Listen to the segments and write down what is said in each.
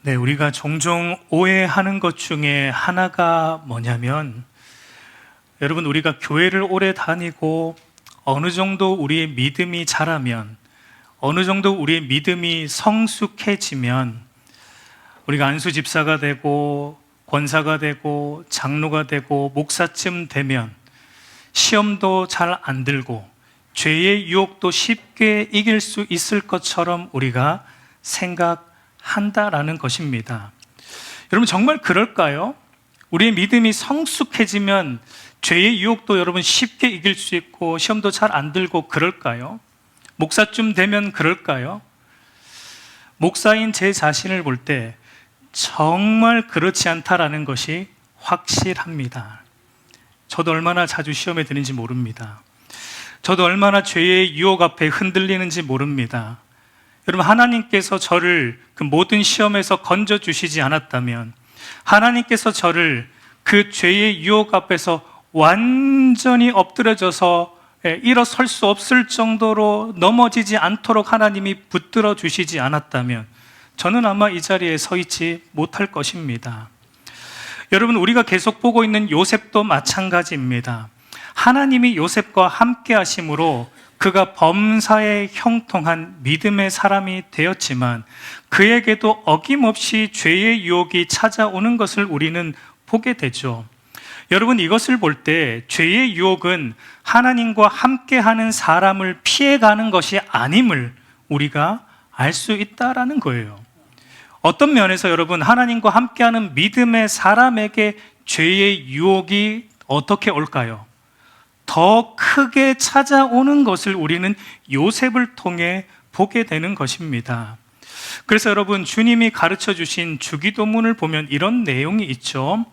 네, 우리가 종종 오해하는 것 중에 하나가 뭐냐면, 여러분, 우리가 교회를 오래 다니고 어느 정도 우리의 믿음이 자라면, 어느 정도 우리의 믿음이 성숙해지면 우리가 안수 집사가 되고 권사가 되고 장로가 되고 목사쯤 되면 시험도 잘 안 들고 죄의 유혹도 쉽게 이길 수 있을 것처럼 우리가 생각한다라는 것입니다. 여러분, 정말 그럴까요? 우리의 믿음이 성숙해지면 죄의 유혹도 여러분 쉽게 이길 수 있고 시험도 잘 안 들고 그럴까요? 목사쯤 되면 그럴까요? 목사인 제 자신을 볼 때 정말 그렇지 않다라는 것이 확실합니다. 저도 얼마나 자주 시험에 드는지 모릅니다. 저도 얼마나 죄의 유혹 앞에 흔들리는지 모릅니다. 여러분, 하나님께서 저를 그 모든 시험에서 건져주시지 않았다면, 하나님께서 저를 그 죄의 유혹 앞에서 완전히 엎드려져서 일어설 수 없을 정도로 넘어지지 않도록 하나님이 붙들어 주시지 않았다면 저는 아마 이 자리에 서 있지 못할 것입니다. 여러분, 우리가 계속 보고 있는 요셉도 마찬가지입니다. 하나님이 요셉과 함께 하심으로 그가 범사에 형통한 믿음의 사람이 되었지만 그에게도 어김없이 죄의 유혹이 찾아오는 것을 우리는 보게 되죠. 여러분, 이것을 볼 때 죄의 유혹은 하나님과 함께하는 사람을 피해가는 것이 아님을 우리가 알 수 있다라는 거예요. 어떤 면에서 여러분, 하나님과 함께하는 믿음의 사람에게 죄의 유혹이 어떻게 올까요? 더 크게 찾아오는 것을 우리는 요셉을 통해 보게 되는 것입니다. 그래서 여러분, 주님이 가르쳐 주신 주기도문을 보면 이런 내용이 있죠.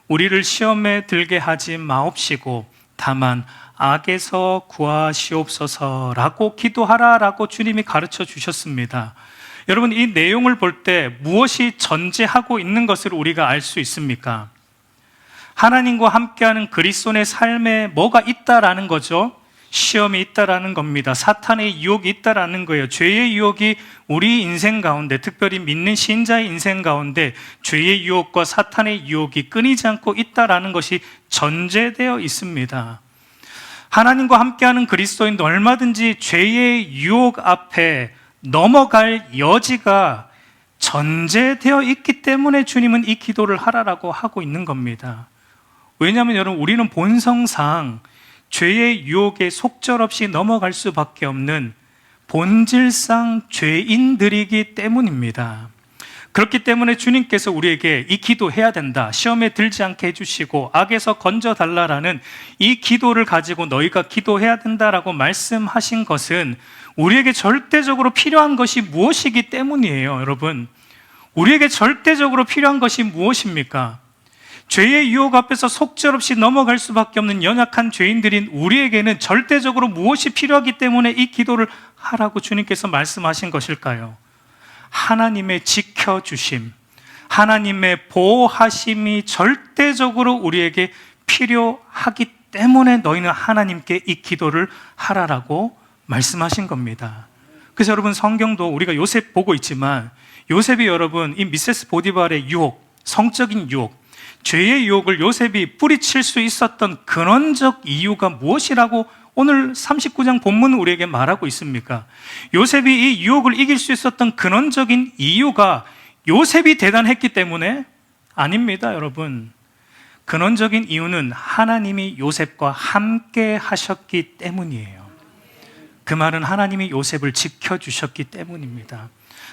우리를 시험에 들게 하지 마옵시고 다만 악에서 구하시옵소서라고 기도하라라고 주님이 가르쳐 주셨습니다. 여러분, 이 내용을 볼 때 무엇이 전제하고 있는 것을 우리가 알 수 있습니까? 하나님과 함께하는 그리스도인의 삶에 뭐가 있다라는 거죠? 시험이 있다라는 겁니다. 사탄의 유혹이 있다라는 거예요. 죄의 유혹이 우리 인생 가운데, 특별히 믿는 신자의 인생 가운데 죄의 유혹과 사탄의 유혹이 끊이지 않고 있다라는 것이 전제되어 있습니다. 하나님과 함께하는 그리스도인도 얼마든지 죄의 유혹 앞에 넘어갈 여지가 전제되어 있기 때문에 주님은 이 기도를 하라라고 하고 있는 겁니다. 왜냐하면 여러분, 우리는 본성상 죄의 유혹에 속절없이 넘어갈 수밖에 없는 본질상 죄인들이기 때문입니다. 그렇기 때문에 주님께서 우리에게 이 기도해야 된다, 시험에 들지 않게 해주시고 악에서 건져달라라는 이 기도를 가지고 너희가 기도해야 된다라고 말씀하신 것은 우리에게 절대적으로 필요한 것이 무엇이기 때문이에요. 여러분, 우리에게 절대적으로 필요한 것이 무엇입니까? 죄의 유혹 앞에서 속절없이 넘어갈 수밖에 없는 연약한 죄인들인 우리에게는 절대적으로 무엇이 필요하기 때문에 이 기도를 하라고 주님께서 말씀하신 것일까요? 하나님의 지켜주심, 하나님의 보호하심이 절대적으로 우리에게 필요하기 때문에 너희는 하나님께 이 기도를 하라라고 말씀하신 겁니다. 그래서 여러분, 성경도 우리가 요셉 보고 있지만 요셉이 여러분, 이 미세스 보디발의 유혹, 성적인 유혹, 죄의 유혹을 요셉이 뿌리칠 수 있었던 근원적 이유가 무엇이라고 오늘 39장 본문은 우리에게 말하고 있습니까? 요셉이 이 유혹을 이길 수 있었던 근원적인 이유가 요셉이 대단했기 때문에 아닙니다, 여러분. 근원적인 이유는 하나님이 요셉과 함께 하셨기 때문이에요. 그 말은 하나님이 요셉을 지켜주셨기 때문입니다.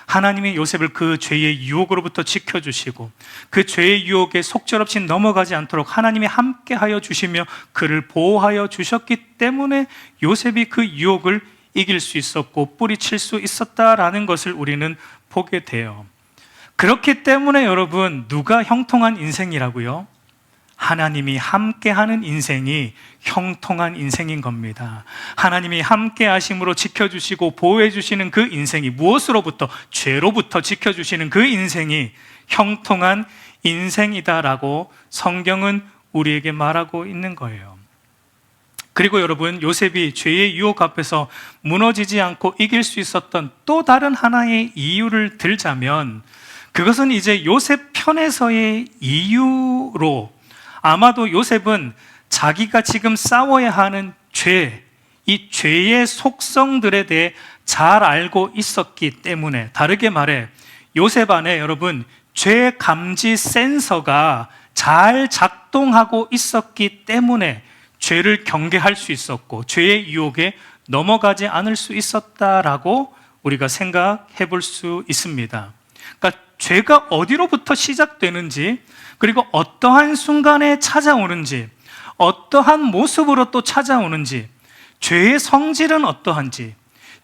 하나님이 요셉을 그 죄의 유혹으로부터 지켜주시고 그 죄의 유혹에 속절없이 넘어가지 않도록 하나님이 함께하여 주시며 그를 보호하여 주셨기 때문에 요셉이 그 유혹을 이길 수 있었고 뿌리칠 수 있었다라는 것을 우리는 보게 돼요. 그렇기 때문에 여러분, 누가 형통한 인생이라고요? 하나님이 함께하는 인생이 형통한 인생인 겁니다. 하나님이 함께 하심으로 지켜주시고 보호해 주시는 그 인생이, 무엇으로부터? 죄로부터 지켜주시는 그 인생이 형통한 인생이다라고 성경은 우리에게 말하고 있는 거예요. 그리고 여러분, 요셉이 죄의 유혹 앞에서 무너지지 않고 이길 수 있었던 또 다른 하나의 이유를 들자면 그것은 이제 요셉 편에서의 이유로 아마도 요셉은 자기가 지금 싸워야 하는 죄, 이 죄의 속성들에 대해 잘 알고 있었기 때문에, 다르게 말해 요셉 안에 여러분 죄 감지 센서가 잘 작동하고 있었기 때문에 죄를 경계할 수 있었고 죄의 유혹에 넘어가지 않을 수 있었다라고 우리가 생각해 볼 수 있습니다. 그러니까 죄가 어디로부터 시작되는지, 그리고 어떠한 순간에 찾아오는지, 어떠한 모습으로 또 찾아오는지, 죄의 성질은 어떠한지,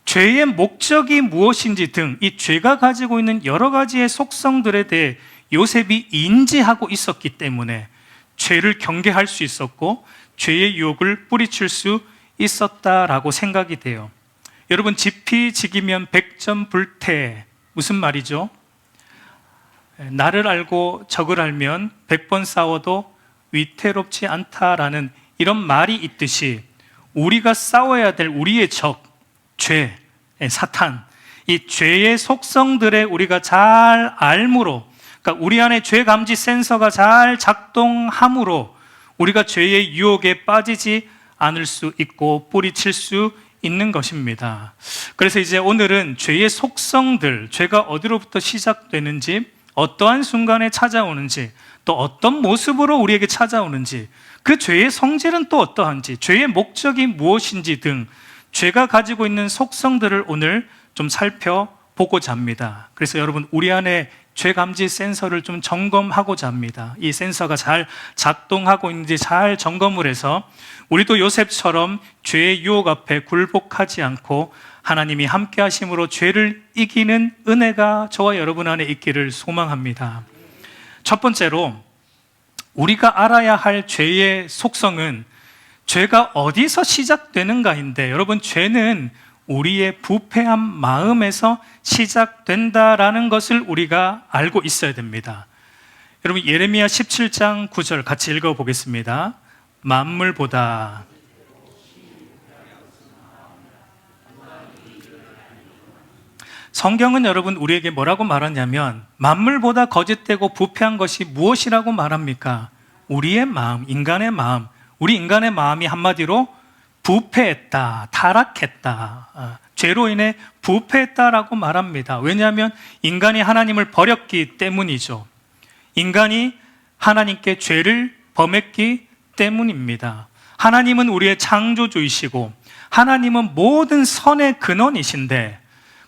죄의 목적이 무엇인지 등 이 죄가 가지고 있는 여러 가지의 속성들에 대해 요셉이 인지하고 있었기 때문에 죄를 경계할 수 있었고 죄의 유혹을 뿌리칠 수 있었다라고 생각이 돼요. 여러분, 지피지기면 백전불태, 무슨 말이죠? 나를 알고 적을 알면 100번 싸워도 위태롭지 않다라는 이런 말이 있듯이 우리가 싸워야 될 우리의 적, 죄, 사탄, 이 죄의 속성들에 우리가 잘 알므로, 그러니까 우리 안에 죄 감지 센서가 잘 작동함으로 우리가 죄의 유혹에 빠지지 않을 수 있고 뿌리칠 수 있는 것입니다. 그래서 이제 오늘은 죄의 속성들, 죄가 어디로부터 시작되는지, 어떠한 순간에 찾아오는지, 또 어떤 모습으로 우리에게 찾아오는지, 그 죄의 성질은 또 어떠한지, 죄의 목적이 무엇인지 등 죄가 가지고 있는 속성들을 오늘 좀 살펴보고자 합니다. 그래서 여러분, 우리 안에 죄 감지 센서를 좀 점검하고자 합니다. 이 센서가 잘 작동하고 있는지 잘 점검을 해서 우리도 요셉처럼 죄의 유혹 앞에 굴복하지 않고 하나님이 함께 하심으로 죄를 이기는 은혜가 저와 여러분 안에 있기를 소망합니다. 첫 번째로 우리가 알아야 할 죄의 속성은 죄가 어디서 시작되는가인데, 여러분, 죄는 우리의 부패한 마음에서 시작된다라는 것을 우리가 알고 있어야 됩니다. 여러분, 예레미야 17장 9절 같이 읽어보겠습니다. 만물보다 성경은 여러분 우리에게 뭐라고 말하냐면 만물보다 거짓되고 부패한 것이 무엇이라고 말합니까? 우리의 마음, 인간의 마음. 우리 인간의 마음이 한마디로 부패했다, 타락했다, 죄로 인해 부패했다라고 말합니다. 왜냐하면 인간이 하나님을 버렸기 때문이죠. 인간이 하나님께 죄를 범했기 때문입니다. 하나님은 우리의 창조주이시고 하나님은 모든 선의 근원이신데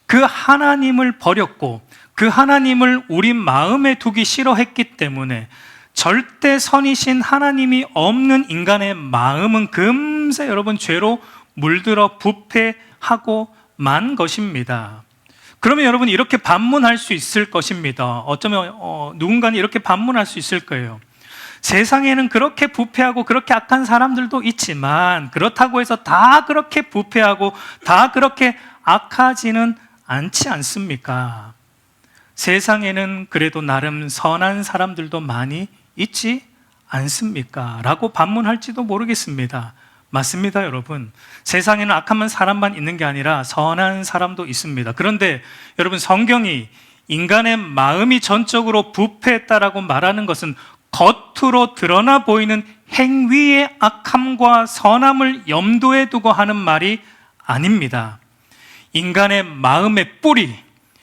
그 하나님을 버렸고 그 하나님을 우리 마음에 두기 싫어했기 때문에 절대 선이신 하나님이 없는 인간의 마음은 금세 여러분 죄로 물들어 부패하고 만 것입니다. 그러면 여러분 이렇게 반문할 수 있을 것입니다. 어쩌면 누군가는 이렇게 반문할 수 있을 거예요. 세상에는 그렇게 부패하고 그렇게 악한 사람들도 있지만 그렇다고 해서 다 그렇게 부패하고 다 그렇게 악하지는 않지 않습니까? 세상에는 그래도 나름 선한 사람들도 많이 있지 않습니까? 라고 반문할지도 모르겠습니다. 맞습니다, 여러분. 세상에는 악한 사람만 있는 게 아니라 선한 사람도 있습니다. 그런데 여러분, 성경이 인간의 마음이 전적으로 부패했다라고 말하는 것은 겉으로 드러나 보이는 행위의 악함과 선함을 염두에 두고 하는 말이 아닙니다. 인간의 마음의 뿌리,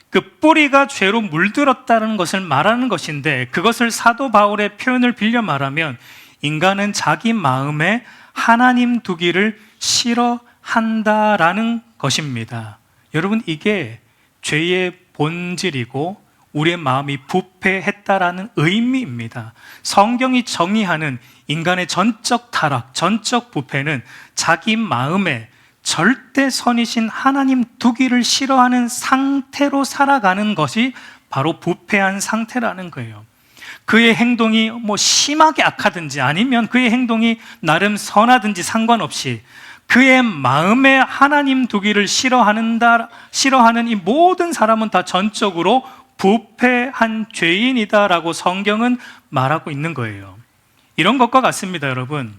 그 뿌리가 죄로 물들었다는 것을 말하는 것인데, 그것을 사도 바울의 표현을 빌려 말하면 인간은 자기 마음에 하나님 두기를 싫어한다라는 것입니다. 여러분, 이게 죄의 본질이고 우리의 마음이 부패했다라는 의미입니다. 성경이 정의하는 인간의 전적 타락, 전적 부패는 자기 마음에 절대 선이신 하나님 두기를 싫어하는 상태로 살아가는 것이 바로 부패한 상태라는 거예요. 그의 행동이 심하게 악하든지 아니면 그의 행동이 나름 선하든지 상관없이 그의 마음에 하나님 두기를 싫어하는 이 모든 사람은 다 전적으로 부패한 죄인이다라고 성경은 말하고 있는 거예요. 이런 것과 같습니다, 여러분.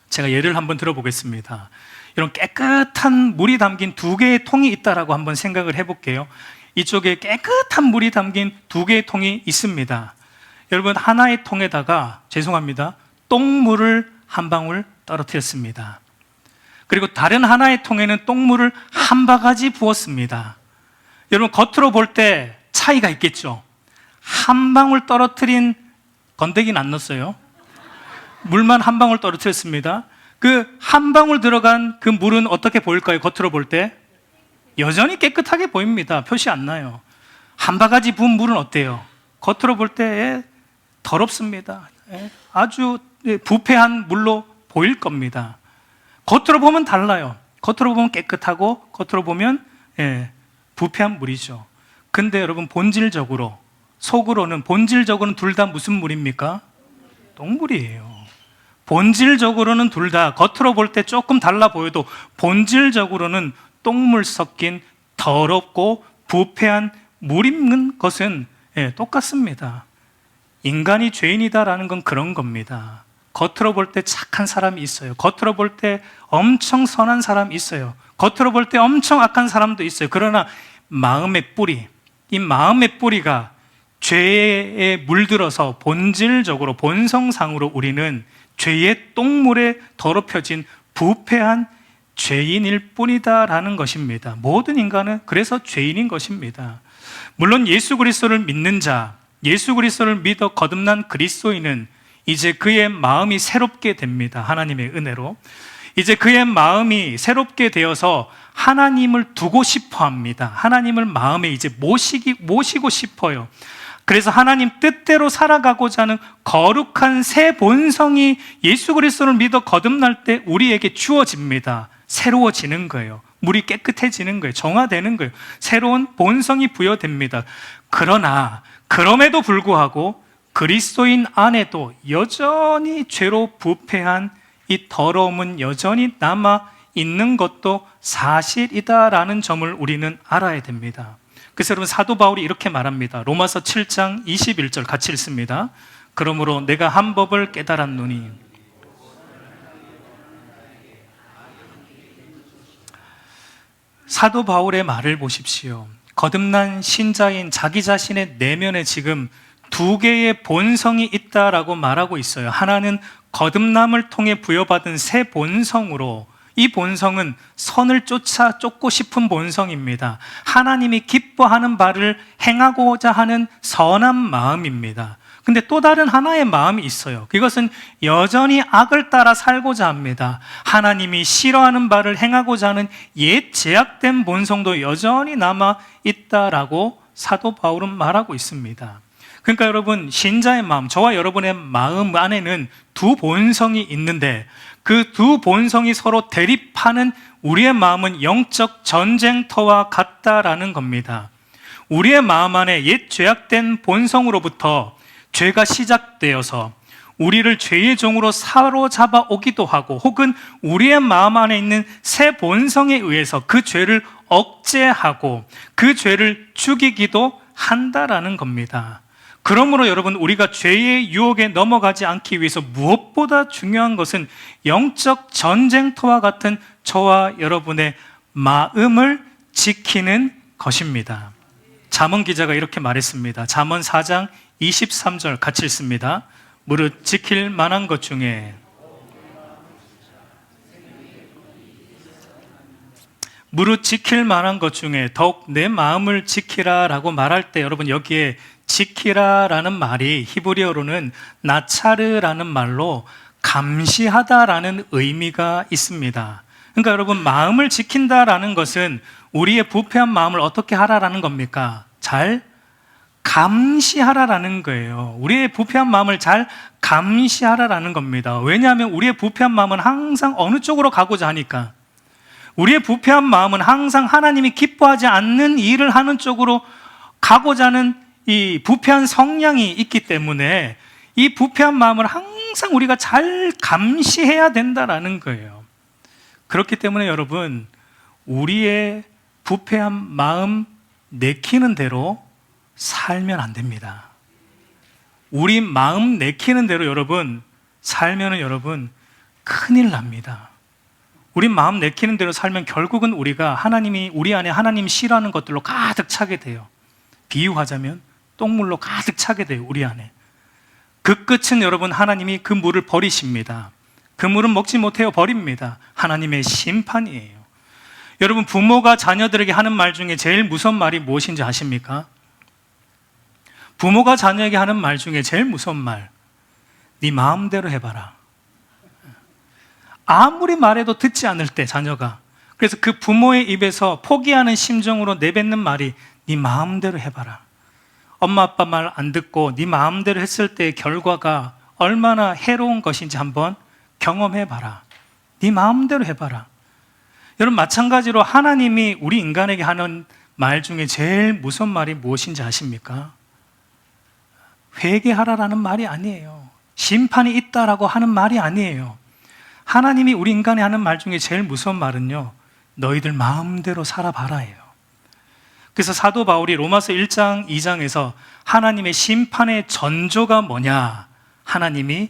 제가 예를 한번 들어보겠습니다. 이런 깨끗한 물이 담긴 두 개의 통이 있다라고 한번 생각을 해볼게요. 이쪽에 깨끗한 물이 담긴 두 개의 통이 있습니다. 여러분, 하나의 통에다가 죄송합니다, 똥물을 한 방울 떨어뜨렸습니다. 그리고 다른 하나의 통에는 똥물을 한 바가지 부었습니다. 여러분, 겉으로 볼 때 차이가 있겠죠? 한 방울 떨어뜨린 건더기는 안 넣었어요. 물만 한 방울 떨어뜨렸습니다. 그 한 방울 들어간 그 물은 어떻게 보일까요? 겉으로 볼 때 여전히 깨끗하게 보입니다. 표시 안 나요. 한 바가지 부은 물은 어때요? 겉으로 볼 때 더럽습니다. 아주 부패한 물로 보일 겁니다. 겉으로 보면 달라요. 겉으로 보면 깨끗하고 겉으로 보면 부패한 물이죠. 근데 여러분, 본질적으로, 속으로는, 본질적으로는 둘 다 무슨 물입니까? 똥물이에요. 본질적으로는 둘 다, 겉으로 볼 때 조금 달라 보여도 본질적으로는 똥물 섞인 더럽고 부패한 물 있는 것은 똑같습니다. 인간이 죄인이다라는 건 그런 겁니다. 겉으로 볼 때 착한 사람이 있어요. 겉으로 볼 때 엄청 선한 사람이 있어요. 겉으로 볼 때 엄청 악한 사람도 있어요. 그러나 마음의 뿌리, 이 마음의 뿌리가 죄에 물들어서 본질적으로, 본성상으로 우리는 죄의 똥물에 더럽혀진 부패한 죄인일 뿐이다라는 것입니다. 모든 인간은 그래서 죄인인 것입니다. 물론 예수 그리스도를 믿는 자, 예수 그리스도를 믿어 거듭난 그리스도인은 이제 그의 마음이 새롭게 됩니다. 하나님의 은혜로. 이제 그의 마음이 새롭게 되어서 하나님을 두고 싶어 합니다. 하나님을 마음에 이제 모시고 싶어요. 그래서 하나님 뜻대로 살아가고자 하는 거룩한 새 본성이 예수 그리스도를 믿어 거듭날 때 우리에게 주어집니다. 새로워지는 거예요. 물이 깨끗해지는 거예요. 정화되는 거예요. 새로운 본성이 부여됩니다. 그러나 그럼에도 불구하고 그리스도인 안에도 여전히 죄로 부패한 이 더러움은 여전히 남아 있는 것도 사실이다라는 점을 우리는 알아야 됩니다. 그래서 여러분, 사도 바울이 이렇게 말합니다. 로마서 7장 21절 같이 읽습니다. 그러므로 내가 한 법을 깨달았노니. 사도 바울의 말을 보십시오. 거듭난 신자인 자기 자신의 내면에 지금 두 개의 본성이 있다라고 말하고 있어요. 하나는 거듭남을 통해 부여받은 새 본성으로, 이 본성은 선을 쫓고 싶은 본성입니다. 하나님이 기뻐하는 바를 행하고자 하는 선한 마음입니다. 근데 또 다른 하나의 마음이 있어요. 그것은 여전히 악을 따라 살고자 합니다. 하나님이 싫어하는 바를 행하고자 하는 옛 제약된 본성도 여전히 남아 있다라고 사도 바울은 말하고 있습니다. 그러니까 여러분, 신자의 마음, 저와 여러분의 마음 안에는 두 본성이 있는데 그 두 본성이 서로 대립하는 우리의 마음은 영적 전쟁터와 같다라는 겁니다. 우리의 마음 안에 옛 죄악된 본성으로부터 죄가 시작되어서 우리를 죄의 종으로 사로잡아 오기도 하고, 혹은 우리의 마음 안에 있는 새 본성에 의해서 그 죄를 억제하고 그 죄를 죽이기도 한다라는 겁니다. 그러므로 여러분, 우리가 죄의 유혹에 넘어가지 않기 위해서 무엇보다 중요한 것은 영적 전쟁터와 같은 저와 여러분의 마음을 지키는 것입니다. 잠언 기자가 이렇게 말했습니다. 잠언 4장 23절 같이 읽습니다. 무릇 지킬 만한 것 중에 더욱 내 마음을 지키라 라고 말할 때, 여러분, 여기에 지키라라는 말이 히브리어로는 나차르라는 말로 감시하다라는 의미가 있습니다. 그러니까 여러분, 마음을 지킨다라는 것은 우리의 부패한 마음을 어떻게 하라라는 겁니까? 잘 감시하라라는 거예요. 우리의 부패한 마음을 잘 감시하라라는 겁니다. 왜냐하면 우리의 부패한 마음은 항상 어느 쪽으로 가고자 하니까, 우리의 부패한 마음은 항상 하나님이 기뻐하지 않는 일을 하는 쪽으로 가고자 하는 이 부패한 성향이 있기 때문에 이 부패한 마음을 항상 우리가 잘 감시해야 된다라는 거예요. 그렇기 때문에 여러분, 우리의 부패한 마음 내키는 대로 살면 안 됩니다. 우리 마음 내키는 대로 여러분 살면은 여러분 큰일 납니다. 우리 마음 내키는 대로 살면 결국은 우리가 우리 안에 하나님 싫어하는 것들로 가득 차게 돼요. 비유하자면 똥물로 가득 차게 돼요, 우리 안에. 그 끝은 여러분, 하나님이 그 물을 버리십니다. 그 물은 먹지 못해요, 버립니다. 하나님의 심판이에요. 여러분, 부모가 자녀들에게 하는 말 중에 제일 무서운 말이 무엇인지 아십니까? 부모가 자녀에게 하는 말 중에 제일 무서운 말, 네 마음대로 해봐라. 아무리 말해도 듣지 않을 때, 자녀가. 그래서 그 부모의 입에서 포기하는 심정으로 내뱉는 말이 네 마음대로 해봐라. 엄마 아빠 말 안 듣고 네 마음대로 했을 때의 결과가 얼마나 해로운 것인지 한번 경험해봐라. 네 마음대로 해봐라. 여러분, 마찬가지로 하나님이 우리 인간에게 하는 말 중에 제일 무서운 말이 무엇인지 아십니까? 회개하라라는 말이 아니에요. 심판이 있다라고 하는 말이 아니에요. 하나님이 우리 인간에 하는 말 중에 제일 무서운 말은요, 너희들 마음대로 살아봐라예요. 그래서 사도 바울이 로마서 1장 2장에서 하나님의 심판의 전조가 뭐냐? 하나님이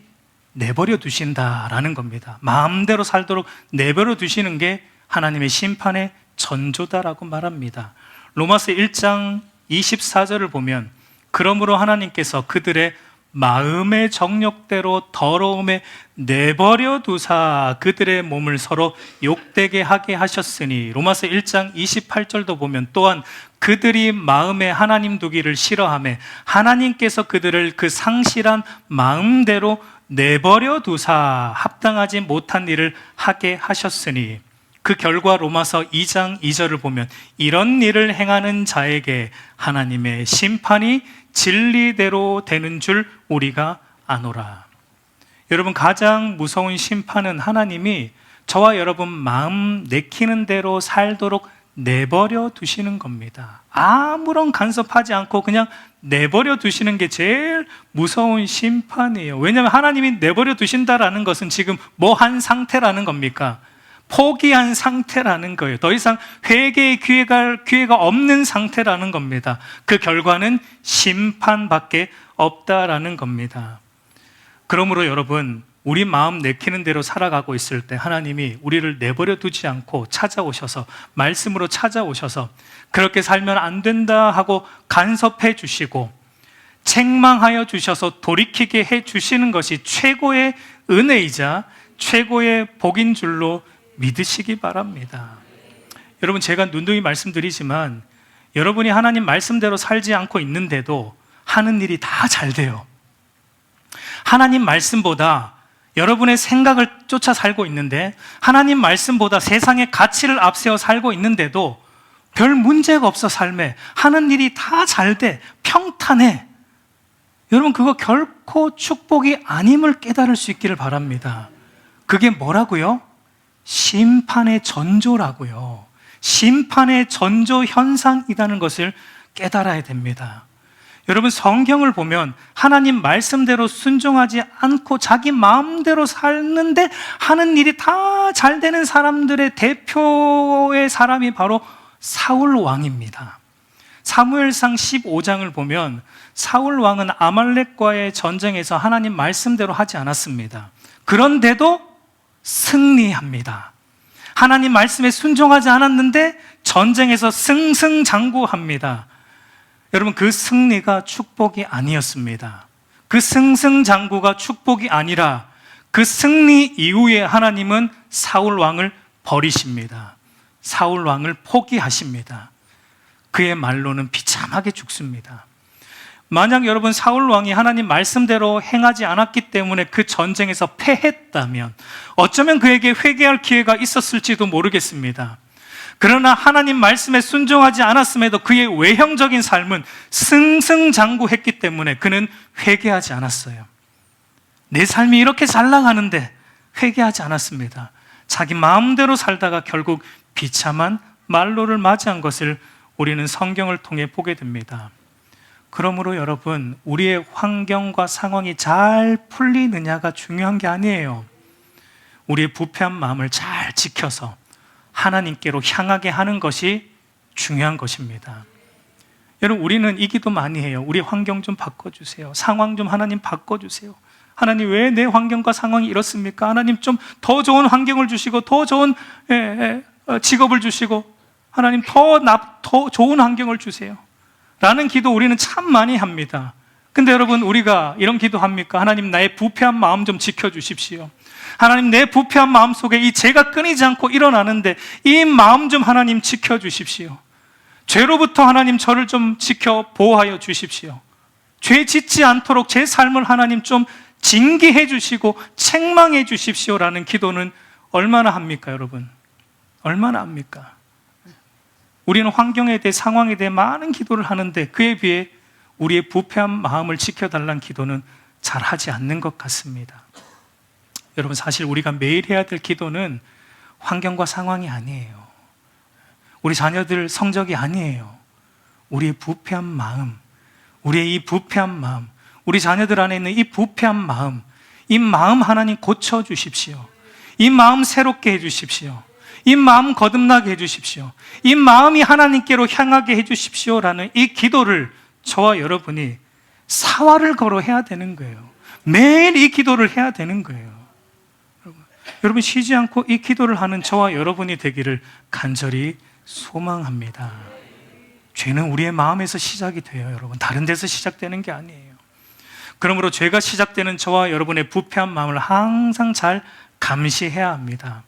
내버려 두신다라는 겁니다. 마음대로 살도록 내버려 두시는 게 하나님의 심판의 전조다라고 말합니다. 로마서 1장 24절을 보면, 그러므로 하나님께서 그들의 마음의 정욕대로 더러움에 내버려 두사 그들의 몸을 서로 욕되게 하게 하셨으니, 로마서 1장 28절도 보면 또한 그들이 마음에 하나님 두기를 싫어하며 하나님께서 그들을 그 상실한 마음대로 내버려 두사 합당하지 못한 일을 하게 하셨으니, 그 결과 로마서 2장 2절을 보면 이런 일을 행하는 자에게 하나님의 심판이 진리대로 되는 줄 우리가 아노라. 여러분, 가장 무서운 심판은 하나님이 저와 여러분 마음 내키는 대로 살도록 내버려 두시는 겁니다. 아무런 간섭하지 않고 그냥 내버려 두시는 게 제일 무서운 심판이에요. 왜냐하면 하나님이 내버려 두신다라는 것은 지금 뭐 한 상태라는 겁니까? 포기한 상태라는 거예요. 더 이상 회개의 기회가 없는 상태라는 겁니다. 그 결과는 심판밖에 없다라는 겁니다. 그러므로 여러분, 우리 마음 내키는 대로 살아가고 있을 때 하나님이 우리를 내버려 두지 않고 찾아오셔서, 말씀으로 찾아오셔서 그렇게 살면 안 된다 하고 간섭해 주시고 책망하여 주셔서 돌이키게 해 주시는 것이 최고의 은혜이자 최고의 복인 줄로 믿으시기 바랍니다. 여러분, 제가 눈둥이 말씀드리지만 여러분이 하나님 말씀대로 살지 않고 있는데도 하는 일이 다 잘 돼요. 하나님 말씀보다 여러분의 생각을 쫓아 살고 있는데, 하나님 말씀보다 세상의 가치를 앞세워 살고 있는데도 별 문제가 없어. 삶에 하는 일이 다 잘 돼, 평탄해. 여러분, 그거 결코 축복이 아님을 깨달을 수 있기를 바랍니다. 그게 뭐라고요? 심판의 전조라고요. 심판의 전조 현상이라는 것을 깨달아야 됩니다. 여러분, 성경을 보면 하나님 말씀대로 순종하지 않고 자기 마음대로 살는데 하는 일이 다 잘 되는 사람들의 대표의 사람이 바로 사울 왕입니다. 사무엘상 15장을 보면 사울 왕은 아말렉과의 전쟁에서 하나님 말씀대로 하지 않았습니다. 그런데도 승리합니다. 하나님 말씀에 순종하지 않았는데 전쟁에서 승승장구합니다. 여러분, 그 승리가 축복이 아니었습니다. 그 승승장구가 축복이 아니라 그 승리 이후에 하나님은 사울 왕을 버리십니다. 사울 왕을 포기하십니다. 그의 말로는 비참하게 죽습니다. 만약 여러분 사울 왕이 하나님 말씀대로 행하지 않았기 때문에 그 전쟁에서 패했다면 어쩌면 그에게 회개할 기회가 있었을지도 모르겠습니다. 그러나 하나님 말씀에 순종하지 않았음에도 그의 외형적인 삶은 승승장구했기 때문에 그는 회개하지 않았어요. 내 삶이 이렇게 잘 나가는데 회개하지 않았습니다. 자기 마음대로 살다가 결국 비참한 말로를 맞이한 것을 우리는 성경을 통해 보게 됩니다. 그러므로 여러분, 우리의 환경과 상황이 잘 풀리느냐가 중요한 게 아니에요. 우리의 부패한 마음을 잘 지켜서 하나님께로 향하게 하는 것이 중요한 것입니다. 여러분, 우리는 이 기도 많이 해요. 우리 환경 좀 바꿔주세요. 상황 좀 하나님 바꿔주세요. 하나님 왜 내 환경과 상황이 이렇습니까? 하나님 좀 더 좋은 환경을 주시고 더 좋은 직업을 주시고 하나님 더 좋은 환경을 주세요 라는 기도 우리는 참 많이 합니다. 근데 여러분, 우리가 이런 기도합니까? 하나님 나의 부패한 마음 좀 지켜주십시오. 하나님 내 부패한 마음 속에 이 죄가 끊이지 않고 일어나는데 이 마음 좀 하나님 지켜주십시오. 죄로부터 하나님 저를 좀 지켜 보호하여 주십시오. 죄 짓지 않도록 제 삶을 하나님 좀 징계해 주시고 책망해 주십시오라는 기도는 얼마나 합니까, 여러분? 얼마나 합니까? 우리는 환경에 대해, 상황에 대해 많은 기도를 하는데 그에 비해 우리의 부패한 마음을 지켜달라는 기도는 잘 하지 않는 것 같습니다. 여러분, 사실 우리가 매일 해야 될 기도는 환경과 상황이 아니에요. 우리 자녀들 성적이 아니에요. 우리의 부패한 마음, 우리의 이 부패한 마음, 우리 자녀들 안에 있는 이 부패한 마음, 이 마음 하나님 고쳐주십시오. 이 마음 새롭게 해주십시오. 이 마음 거듭나게 해주십시오. 이 마음이 하나님께로 향하게 해주십시오라는 이 기도를 저와 여러분이 사활을 걸어 해야 되는 거예요. 매일 이 기도를 해야 되는 거예요. 여러분, 쉬지 않고 이 기도를 하는 저와 여러분이 되기를 간절히 소망합니다. 죄는 우리의 마음에서 시작이 돼요, 여러분. 다른 데서 시작되는 게 아니에요. 그러므로 죄가 시작되는 저와 여러분의 부패한 마음을 항상 잘 감시해야 합니다.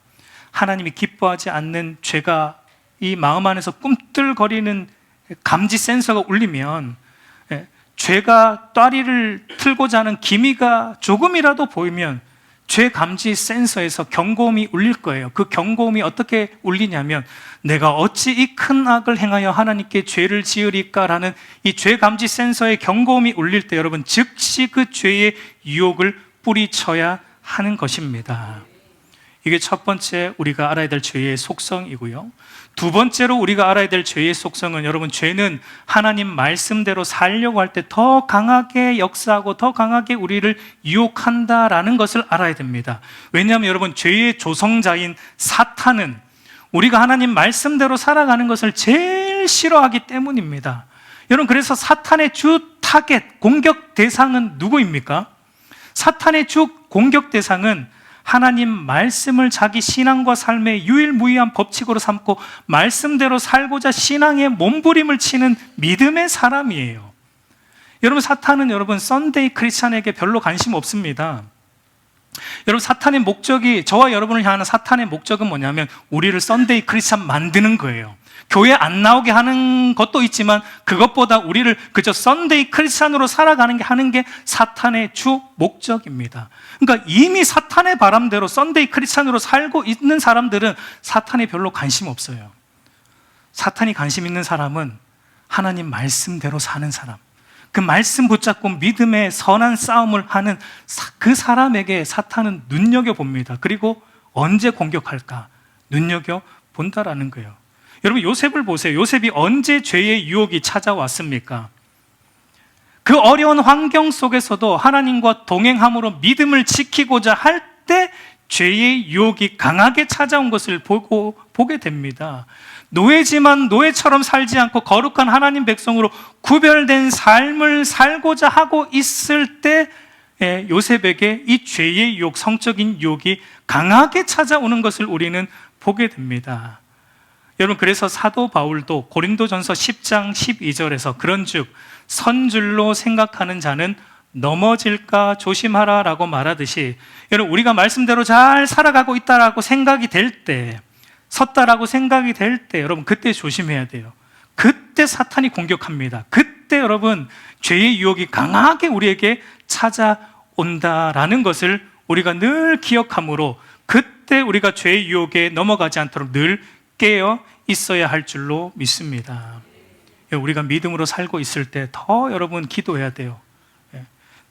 하나님이 기뻐하지 않는 죄가 이 마음 안에서 꿈틀거리는 감지 센서가 울리면, 죄가 따리를 틀고자 하는 기미가 조금이라도 보이면 죄 감지 센서에서 경고음이 울릴 거예요. 그 경고음이 어떻게 울리냐면, 내가 어찌 이 큰 악을 행하여 하나님께 죄를 지으리까라는 이 죄 감지 센서의 경고음이 울릴 때 여러분, 즉시 그 죄의 유혹을 뿌리쳐야 하는 것입니다. 이게 첫 번째 우리가 알아야 될 죄의 속성이고요. 두 번째로 우리가 알아야 될 죄의 속성은, 여러분, 죄는 하나님 말씀대로 살려고 할 때 더 강하게 역사하고 더 강하게 우리를 유혹한다라는 것을 알아야 됩니다. 왜냐하면 여러분, 죄의 조성자인 사탄은 우리가 하나님 말씀대로 살아가는 것을 제일 싫어하기 때문입니다. 여러분, 그래서 사탄의 주 타겟, 공격 대상은 누구입니까? 사탄의 주 공격 대상은 하나님 말씀을 자기 신앙과 삶의 유일무이한 법칙으로 삼고 말씀대로 살고자 신앙의 몸부림을 치는 믿음의 사람이에요. 여러분, 사탄은 여러분 썬데이 크리스찬에게 별로 관심 없습니다. 여러분, 사탄의 목적이, 저와 여러분을 향하는 사탄의 목적은 뭐냐면 우리를 썬데이 크리스찬 만드는 거예요. 교회 안 나오게 하는 것도 있지만 그것보다 우리를 그저 썬데이 크리스찬으로 살아가는 게 하는 게 사탄의 주 목적입니다. 그러니까 이미 사탄의 바람대로 썬데이 크리스찬으로 살고 있는 사람들은 사탄에 별로 관심 없어요. 사탄이 관심 있는 사람은 하나님 말씀대로 사는 사람, 그 말씀 붙잡고 믿음의 선한 싸움을 하는 그 사람에게 사탄은 눈여겨봅니다. 그리고 언제 공격할까 눈여겨본다라는 거예요. 여러분, 요셉을 보세요. 요셉이 언제 죄의 유혹이 찾아왔습니까? 그 어려운 환경 속에서도 하나님과 동행함으로 믿음을 지키고자 할 때 죄의 유혹이 강하게 찾아온 것을 보게 됩니다. 노예지만 노예처럼 살지 않고 거룩한 하나님 백성으로 구별된 삶을 살고자 하고 있을 때 요셉에게 이 죄의 유혹, 성적인 유혹이 강하게 찾아오는 것을 우리는 보게 됩니다. 여러분, 그래서 사도 바울도 고린도전서 10장 12절에서 그런즉 선줄로 생각하는 자는 넘어질까 조심하라 라고 말하듯이, 여러분, 우리가 말씀대로 잘 살아가고 있다라고 생각이 될 때, 섰다라고 생각이 될 때, 여러분, 그때 조심해야 돼요. 그때 사탄이 공격합니다. 그때 여러분, 죄의 유혹이 강하게 우리에게 찾아온다라는 것을 우리가 늘 기억함으로, 그때 우리가 죄의 유혹에 넘어가지 않도록 늘 깨어 있어야 할 줄로 믿습니다. 우리가 믿음으로 살고 있을 때 더 여러분 기도해야 돼요.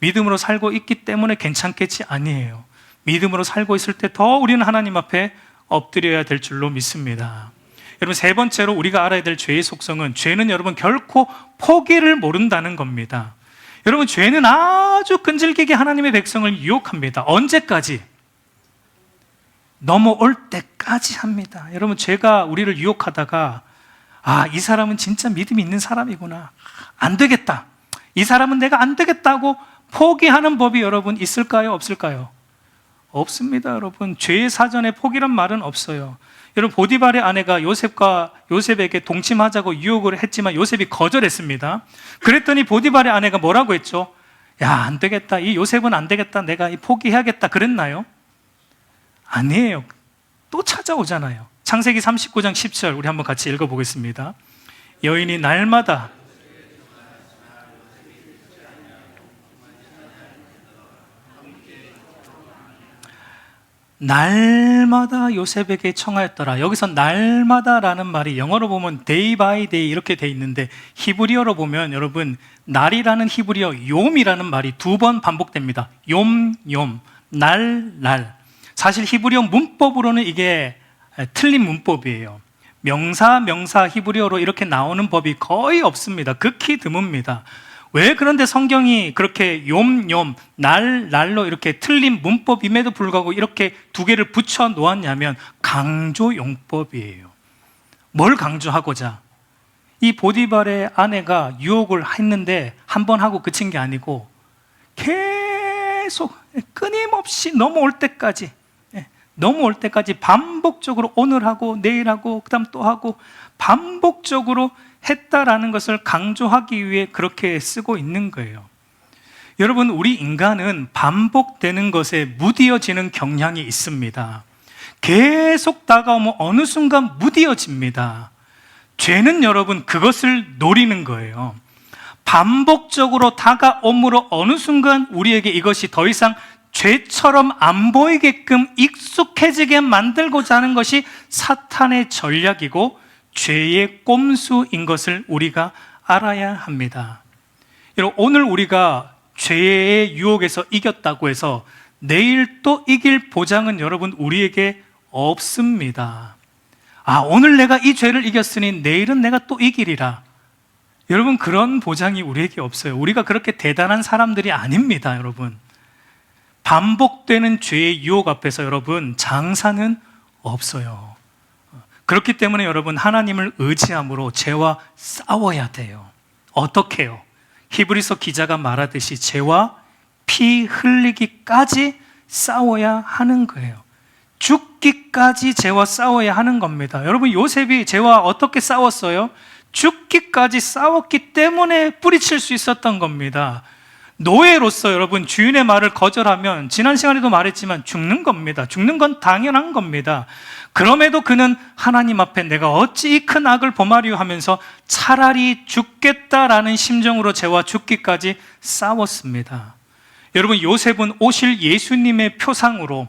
믿음으로 살고 있기 때문에 괜찮겠지 아니에요. 믿음으로 살고 있을 때 더 우리는 하나님 앞에 엎드려야 될 줄로 믿습니다. 여러분, 세 번째로 우리가 알아야 될 죄의 속성은, 죄는 여러분 결코 포기를 모른다는 겁니다. 여러분, 죄는 아주 끈질기게 하나님의 백성을 유혹합니다. 언제까지? 넘어올 때까지 합니다. 여러분, 죄가 우리를 유혹하다가, 이 사람은 진짜 믿음이 있는 사람이구나, 안 되겠다, 이 사람은 내가 안 되겠다고 포기하는 법이 여러분 있을까요? 없을까요? 없습니다, 여러분. 죄의 사전에 포기란 말은 없어요. 여러분, 보디발의 아내가 요셉에게 동침하자고 유혹을 했지만 요셉이 거절했습니다. 그랬더니 보디발의 아내가 뭐라고 했죠? 야, 안 되겠다. 이 요셉은 안 되겠다. 내가 포기해야겠다. 그랬나요? 아니에요. 또 찾아오잖아요. 창세기 39장 10절 우리 한번 같이 읽어보겠습니다. 여인이 날마다 요셉에게 청하였더라. 여기서 날마다라는 말이 영어로 보면 day by day 이렇게 돼 있는데 히브리어로 보면 여러분 날이라는 히브리어 욤이라는 말이 2번 반복됩니다. 욤, 날. 사실 히브리어 문법으로는 이게 틀린 문법이에요. 명사 히브리어로 이렇게 나오는 법이 거의 없습니다. 극히 드뭅니다. 왜 그런데 성경이 그렇게 욤, 날로 이렇게 틀린 문법임에도 불구하고 이렇게 두 개를 붙여 놓았냐면 강조용법이에요. 뭘 강조하고자? 이 보디발의 아내가 유혹을 했는데 한 번 하고 그친 게 아니고 계속 끊임없이 넘어올 때까지 반복적으로 오늘 하고 내일 하고 그다음 또 하고 반복적으로 했다라는 것을 강조하기 위해 그렇게 쓰고 있는 거예요. 여러분, 우리 인간은 반복되는 것에 무디어지는 경향이 있습니다. 계속 다가오면 어느 순간 무디어집니다. 죄는 여러분 그것을 노리는 거예요. 반복적으로 다가옴으로 어느 순간 우리에게 이것이 더 이상 죄처럼 안 보이게끔 익숙해지게 만들고자 하는 것이 사탄의 전략이고 죄의 꼼수인 것을 우리가 알아야 합니다. 여러분, 오늘 우리가 죄의 유혹에서 이겼다고 해서 내일 또 이길 보장은 여러분 우리에게 없습니다. 오늘 내가 이 죄를 이겼으니 내일은 내가 또 이기리라. 여러분, 그런 보장이 우리에게 없어요. 우리가 그렇게 대단한 사람들이 아닙니다, 여러분. 반복되는 죄의 유혹 앞에서 여러분 장사는 없어요. 그렇기 때문에 여러분 하나님을 의지함으로 죄와 싸워야 돼요. 어떻게 해요? 히브리서 기자가 말하듯이 죄와 피 흘리기까지 싸워야 하는 거예요. 죽기까지 죄와 싸워야 하는 겁니다. 여러분, 요셉이 죄와 어떻게 싸웠어요? 죽기까지 싸웠기 때문에 뿌리칠 수 있었던 겁니다. 노예로서 여러분 주인의 말을 거절하면 지난 시간에도 말했지만 죽는 겁니다. 죽는 건 당연한 겁니다. 그럼에도 그는 하나님 앞에 내가 어찌 이 큰 악을 범하리요 하면서 차라리 죽겠다라는 심정으로 죄와 죽기까지 싸웠습니다. 여러분, 요셉은 오실 예수님의 표상으로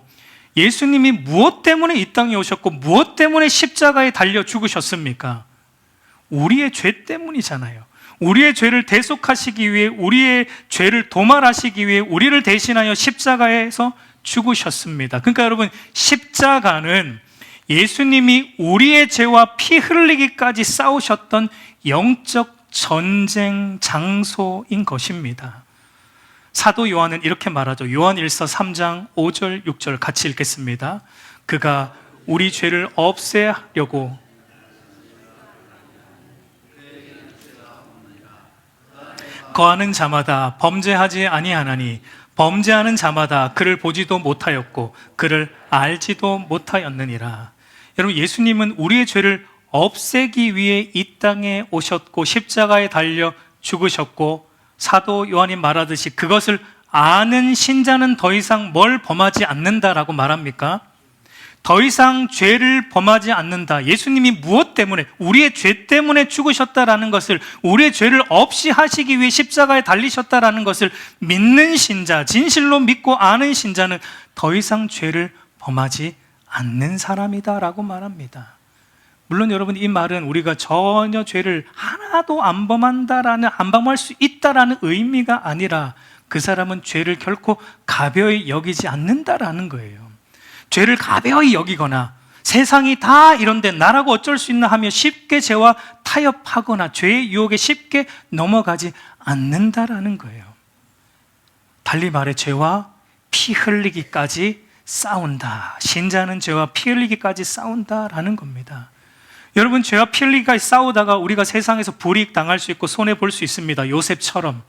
예수님이 무엇 때문에 이 땅에 오셨고 무엇 때문에 십자가에 달려 죽으셨습니까? 우리의 죄 때문이잖아요. 우리의 죄를 대속하시기 위해, 우리의 죄를 도말하시기 위해 우리를 대신하여 십자가에서 죽으셨습니다. 그러니까 여러분, 십자가는 예수님이 우리의 죄와 피 흘리기까지 싸우셨던 영적 전쟁 장소인 것입니다. 사도 요한은 이렇게 말하죠. 요한 1서 3장 5절 6절 같이 읽겠습니다. 그가 우리 죄를 없애려고 거하는 자마다 범죄하지 아니하나니 범죄하는 자마다 그를 보지도 못하였고 그를 알지도 못하였느니라. 여러분, 예수님은 우리의 죄를 없애기 위해 이 땅에 오셨고 십자가에 달려 죽으셨고, 사도 요한이 말하듯이 그것을 아는 신자는 더 이상 뭘 범하지 않는다라고 말합니까? 더 이상 죄를 범하지 않는다. 예수님이 무엇 때문에, 우리의 죄 때문에 죽으셨다라는 것을, 우리의 죄를 없이 하시기 위해 십자가에 달리셨다라는 것을 믿는 신자, 진실로 믿고 아는 신자는 더 이상 죄를 범하지 않는 사람이다라고 말합니다. 물론 여러분, 이 말은 우리가 전혀 죄를 하나도 안 범할 수 있다라는 의미가 아니라 그 사람은 죄를 결코 가벼이 여기지 않는다라는 거예요. 죄를 가벼이 여기거나 세상이 다 이런데 나라고 어쩔 수 있나 하며 쉽게 죄와 타협하거나 죄의 유혹에 쉽게 넘어가지 않는다라는 거예요. 달리 말해 죄와 피 흘리기까지 싸운다. 신자는 죄와 피 흘리기까지 싸운다라는 겁니다. 여러분, 죄와 피 흘리기까지 싸우다가 우리가 세상에서 불이익 당할 수 있고 손해 볼 수 있습니다. 요셉처럼.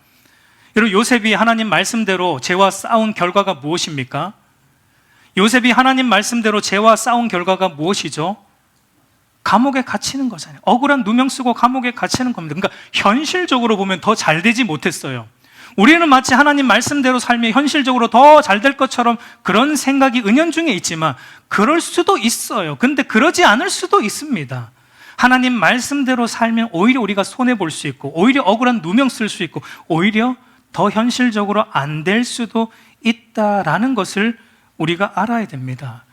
여러분, 요셉이 하나님 말씀대로 죄와 싸운 결과가 무엇입니까? 요셉이 하나님 말씀대로 죄와 싸운 결과가 무엇이죠? 감옥에 갇히는 거잖아요. 억울한 누명 쓰고 감옥에 갇히는 겁니다. 그러니까 현실적으로 보면 더 잘 되지 못했어요. 우리는 마치 하나님 말씀대로 살면 현실적으로 더 잘 될 것처럼 그런 생각이 은연중에 있지만 그럴 수도 있어요. 근데 그러지 않을 수도 있습니다. 하나님 말씀대로 살면 오히려 우리가 손해볼 수 있고, 오히려 억울한 누명 쓸 수 있고, 오히려 더 현실적으로 안 될 수도 있다라는 것을 우리가 알아야 됩니다.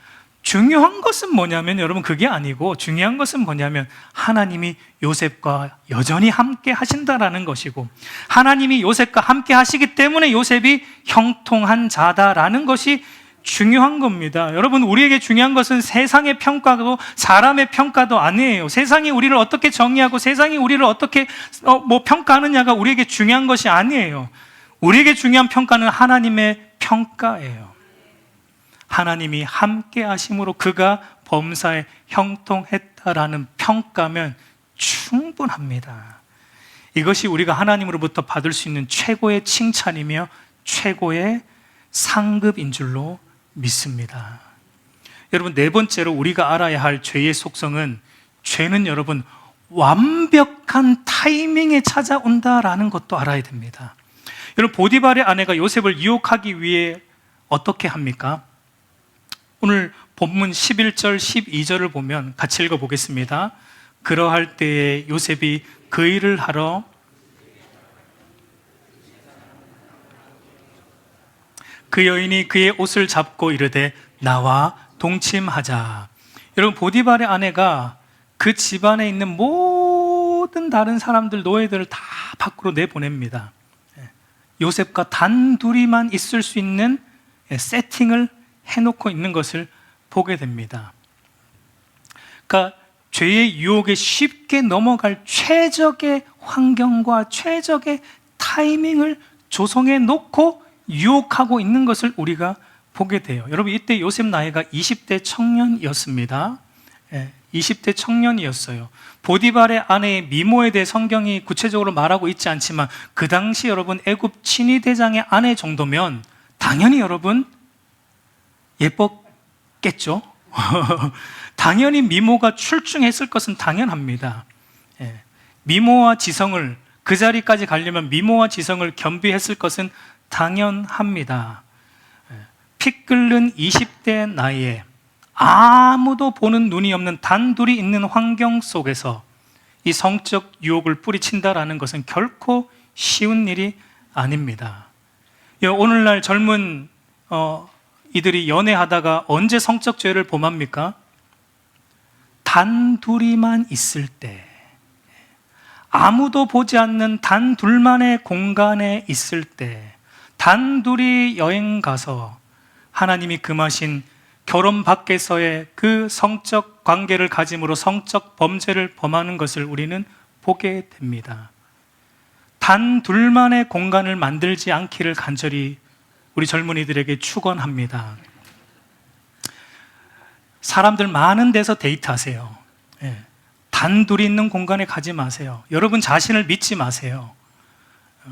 중요한 것은 뭐냐면, 여러분, 그게 아니고 중요한 것은 뭐냐면 하나님이 요셉과 여전히 함께 하신다라는 것이고, 하나님이 요셉과 함께 하시기 때문에 요셉이 형통한 자다라는 것이 중요한 겁니다. 여러분, 우리에게 중요한 것은 세상의 평가도 사람의 평가도 아니에요. 세상이 우리를 어떻게 정의하고 세상이 우리를 어떻게 평가하느냐가 우리에게 중요한 것이 아니에요. 우리에게 중요한 평가는 하나님의 평가예요. 하나님이 함께 하심으로 그가 범사에 형통했다라는 평가면 충분합니다. 이것이 우리가 하나님으로부터 받을 수 있는 최고의 칭찬이며 최고의 상급인 줄로 믿습니다. 여러분, 네 번째로 우리가 알아야 할 죄의 속성은, 죄는 여러분 완벽한 타이밍에 찾아온다라는 것도 알아야 됩니다. 여러분, 보디발의 아내가 요셉을 유혹하기 위해 어떻게 합니까? 오늘 본문 11절 12절을 보면 같이 읽어보겠습니다. 그러할 때에 요셉이 그 일을 하러 그 여인이 그의 옷을 잡고 이르되 나와 동침하자. 여러분, 보디발의 아내가 그 집안에 있는 모든 다른 사람들, 노예들을 다 밖으로 내보냅니다. 요셉과 단둘이만 있을 수 있는 세팅을 해놓고 있는 것을 보게 됩니다. 그러니까 죄의 유혹에 쉽게 넘어갈 최적의 환경과 최적의 타이밍을 조성해 놓고 유혹하고 있는 것을 우리가 보게 돼요. 여러분, 이때 요셉 나이가 20대 청년이었습니다. 20대 청년이었어요. 보디발의 아내의 미모에 대해 성경이 구체적으로 말하고 있지 않지만 그 당시 여러분 애굽 친위대장의 아내 정도면 당연히 여러분 예뻤겠죠? 당연히 미모가 출중했을 것은 당연합니다. 미모와 지성을, 그 자리까지 가려면 미모와 지성을 겸비했을 것은 당연합니다. 피 끓는 20대 나이에 아무도 보는 눈이 없는 단둘이 있는 환경 속에서 이 성적 유혹을 뿌리친다라는 것은 결코 쉬운 일이 아닙니다. 오늘날 젊은 이들이 연애하다가 언제 성적 죄를 범합니까? 단둘이만 있을 때, 아무도 보지 않는 단둘만의 공간에 있을 때, 단둘이 여행 가서 하나님이 금하신 결혼 밖에서의 그 성적 관계를 가짐으로 성적 범죄를 범하는 것을 우리는 보게 됩니다. 단둘만의 공간을 만들지 않기를 간절히 우리 젊은이들에게 축원합니다. 사람들 많은 데서 데이트하세요. 단둘이 있는 공간에 가지 마세요. 여러분 자신을 믿지 마세요.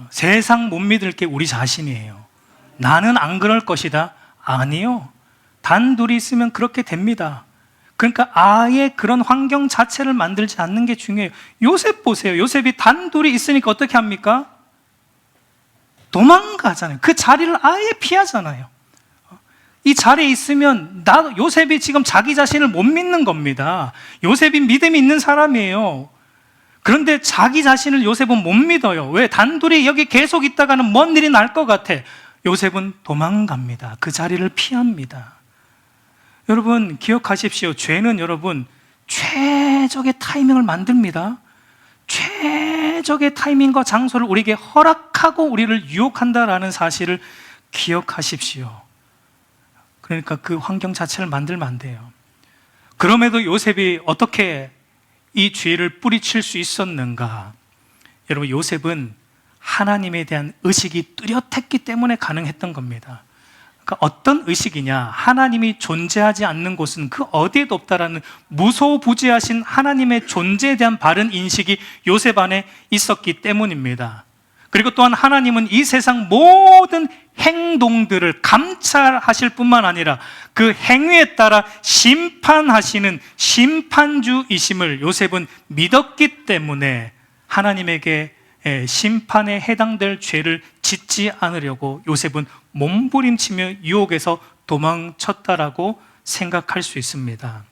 세상 못 믿을 게 우리 자신이에요. 나는 안 그럴 것이다. 아니요. 단둘이 있으면 그렇게 됩니다. 그러니까 아예 그런 환경 자체를 만들지 않는 게 중요해요. 요셉 보세요. 요셉이 단둘이 있으니까 어떻게 합니까? 도망가잖아요. 그 자리를 아예 피하잖아요. 이 자리에 있으면 요셉이 지금 자기 자신을 못 믿는 겁니다. 요셉이 믿음이 있는 사람이에요. 그런데 자기 자신을 요셉은 못 믿어요. 왜? 단둘이 여기 계속 있다가는 뭔 일이 날 것 같아. 요셉은 도망갑니다. 그 자리를 피합니다. 여러분 기억하십시오. 죄는 여러분 최적의 타이밍을 만듭니다. 최적의 타이밍과 장소를 우리에게 허락하고 우리를 유혹한다라는 사실을 기억하십시오. 그러니까 그 환경 자체를 만들면 안 돼요. 그럼에도 요셉이 어떻게 이 죄를 뿌리칠 수 있었는가? 여러분, 요셉은 하나님에 대한 의식이 뚜렷했기 때문에 가능했던 겁니다. 그러니까 어떤 의식이냐? 하나님이 존재하지 않는 곳은 그 어디에도 없다라는 무소부지하신 하나님의 존재에 대한 바른 인식이 요셉 안에 있었기 때문입니다. 그리고 또한 하나님은 이 세상 모든 행동들을 감찰하실 뿐만 아니라 그 행위에 따라 심판하시는 심판주이심을 요셉은 믿었기 때문에 하나님에게 심판에 해당될 죄를 짓지 않으려고 요셉은 몸부림치며 유혹에서 도망쳤다라고 생각할 수 있습니다.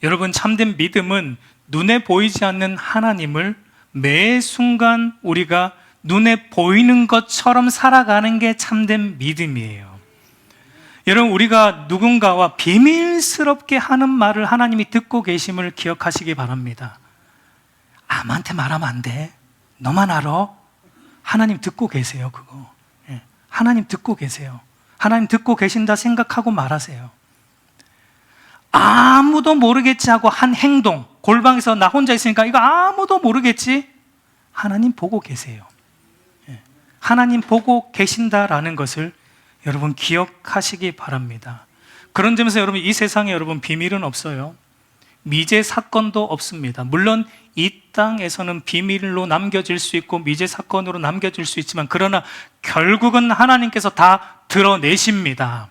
여러분, 참된 믿음은 눈에 보이지 않는 하나님을 매 순간 우리가 눈에 보이는 것처럼 살아가는 게 참된 믿음이에요. 여러분, 우리가 누군가와 비밀스럽게 하는 말을 하나님이 듣고 계심을 기억하시기 바랍니다. 아무한테 말하면 안 돼. 너만 알아. 하나님 듣고 계세요, 그거. 하나님 듣고 계세요. 하나님 듣고 계신다 생각하고 말하세요. 아무도 모르겠지 하고 한 행동, 골방에서 나 혼자 있으니까 이거 아무도 모르겠지? 하나님 보고 계세요. 하나님 보고 계신다라는 것을 여러분 기억하시기 바랍니다. 그런 점에서 여러분, 이 세상에 여러분 비밀은 없어요. 미제 사건도 없습니다. 물론 이 땅에서는 비밀로 남겨질 수 있고 미제 사건으로 남겨질 수 있지만, 그러나 결국은 하나님께서 다 드러내십니다.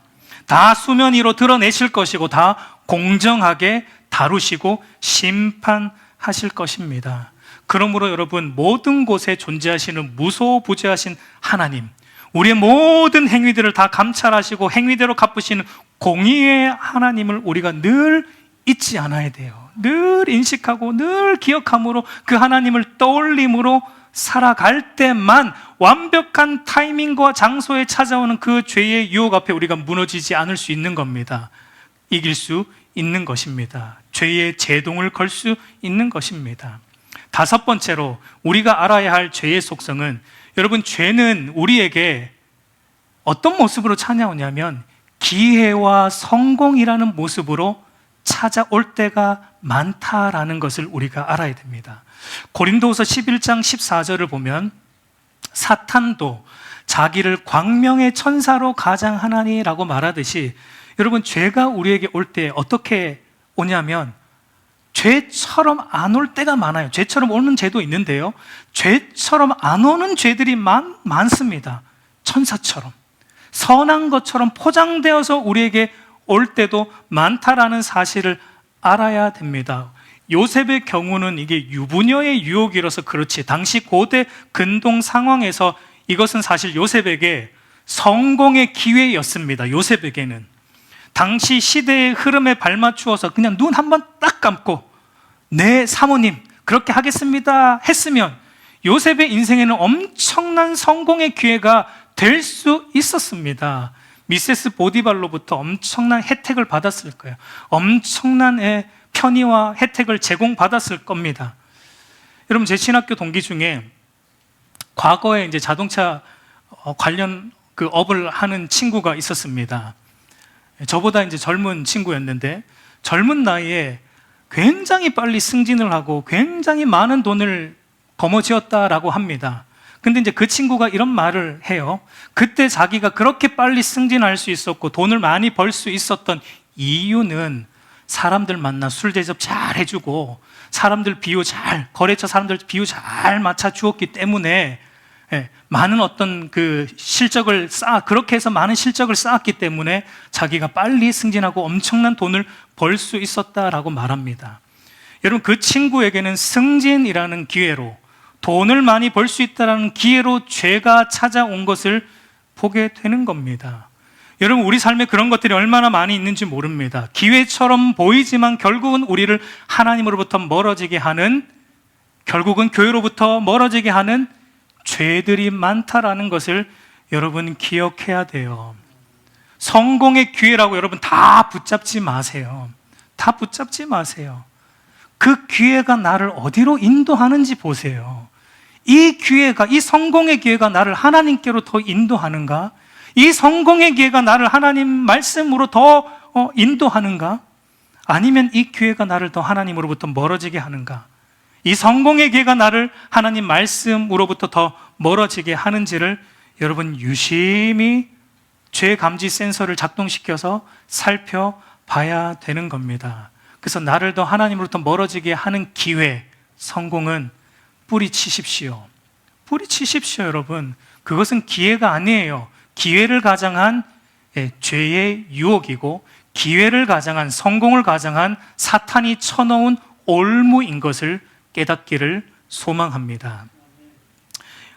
다 수면 위로 드러내실 것이고 다 공정하게 다루시고 심판하실 것입니다. 그러므로 여러분, 모든 곳에 존재하시는 무소부재하신 하나님, 우리의 모든 행위들을 다 감찰하시고 행위대로 갚으시는 공의의 하나님을 우리가 늘 잊지 않아야 돼요. 늘 인식하고 늘 기억함으로 그 하나님을 떠올림으로 살아갈 때만 완벽한 타이밍과 장소에 찾아오는 그 죄의 유혹 앞에 우리가 무너지지 않을 수 있는 겁니다. 이길 수 있는 것입니다. 죄의 제동을 걸 수 있는 것입니다. 다섯 번째로 우리가 알아야 할 죄의 속성은, 여러분, 죄는 우리에게 어떤 모습으로 찾아오냐면 기회와 성공이라는 모습으로 찾아올 때가 많다라는 것을 우리가 알아야 됩니다. 고린도후서 11장 14절을 보면 사탄도 자기를 광명의 천사로 가장하나니라고 말하듯이, 여러분, 죄가 우리에게 올 때 어떻게 오냐면 죄처럼 안 올 때가 많아요. 죄처럼 오는 죄도 있는데요, 죄처럼 안 오는 죄들이 많습니다. 천사처럼 선한 것처럼 포장되어서 우리에게 올 때도 많다라는 사실을 알아야 됩니다. 요셉의 경우는 이게 유부녀의 유혹이라서 그렇지, 당시 고대 근동 상황에서 이것은 사실 요셉에게 성공의 기회였습니다. 요셉에게는 당시 시대의 흐름에 발맞추어서 그냥 눈 한번 딱 감고 네 사모님 그렇게 하겠습니다 했으면 요셉의 인생에는 엄청난 성공의 기회가 될 수 있었습니다. 미세스 보디발로부터 엄청난 혜택을 받았을 거예요. 엄청난 편의와 혜택을 제공받았을 겁니다. 여러분, 제 신학교 동기 중에 과거에 이제 자동차 관련 그 업을 하는 친구가 있었습니다. 저보다 이제 젊은 친구였는데 젊은 나이에 굉장히 빨리 승진을 하고 굉장히 많은 돈을 거머쥐었다라고 합니다. 근데 이제 그 친구가 이런 말을 해요. 그때 자기가 그렇게 빨리 승진할 수 있었고 돈을 많이 벌 수 있었던 이유는 사람들 만나 술 대접 잘 해주고 사람들 비유 잘, 거래처 사람들 비유 잘 맞춰 주었기 때문에, 많은 어떤 그 실적을 그렇게 해서 많은 실적을 쌓았기 때문에 자기가 빨리 승진하고 엄청난 돈을 벌 수 있었다라고 말합니다. 여러분, 그 친구에게는 승진이라는 기회로, 돈을 많이 벌 수 있다는 기회로 죄가 찾아온 것을 보게 되는 겁니다. 여러분, 우리 삶에 그런 것들이 얼마나 많이 있는지 모릅니다. 기회처럼 보이지만 결국은 우리를 하나님으로부터 멀어지게 하는, 결국은 교회로부터 멀어지게 하는 죄들이 많다라는 것을 여러분 기억해야 돼요. 성공의 기회라고 여러분 다 붙잡지 마세요. 다 붙잡지 마세요. 그 기회가 나를 어디로 인도하는지 보세요. 이 기회가, 이 성공의 기회가 나를 하나님께로 더 인도하는가? 이 성공의 기회가 나를 하나님 말씀으로 더 인도하는가? 아니면 이 기회가 나를 더 하나님으로부터 멀어지게 하는가? 이 성공의 기회가 나를 하나님 말씀으로부터 더 멀어지게 하는지를 여러분 유심히 죄 감지 센서를 작동시켜서 살펴봐야 되는 겁니다. 그래서 나를 더 하나님으로부터 멀어지게 하는 기회, 성공은 뿌리치십시오. 뿌리치십시오, 여러분. 그것은 기회가 아니에요. 기회를 가장한 죄의 유혹이고 기회를 가장한, 성공을 가장한 사탄이 쳐놓은 올무인 것을 깨닫기를 소망합니다.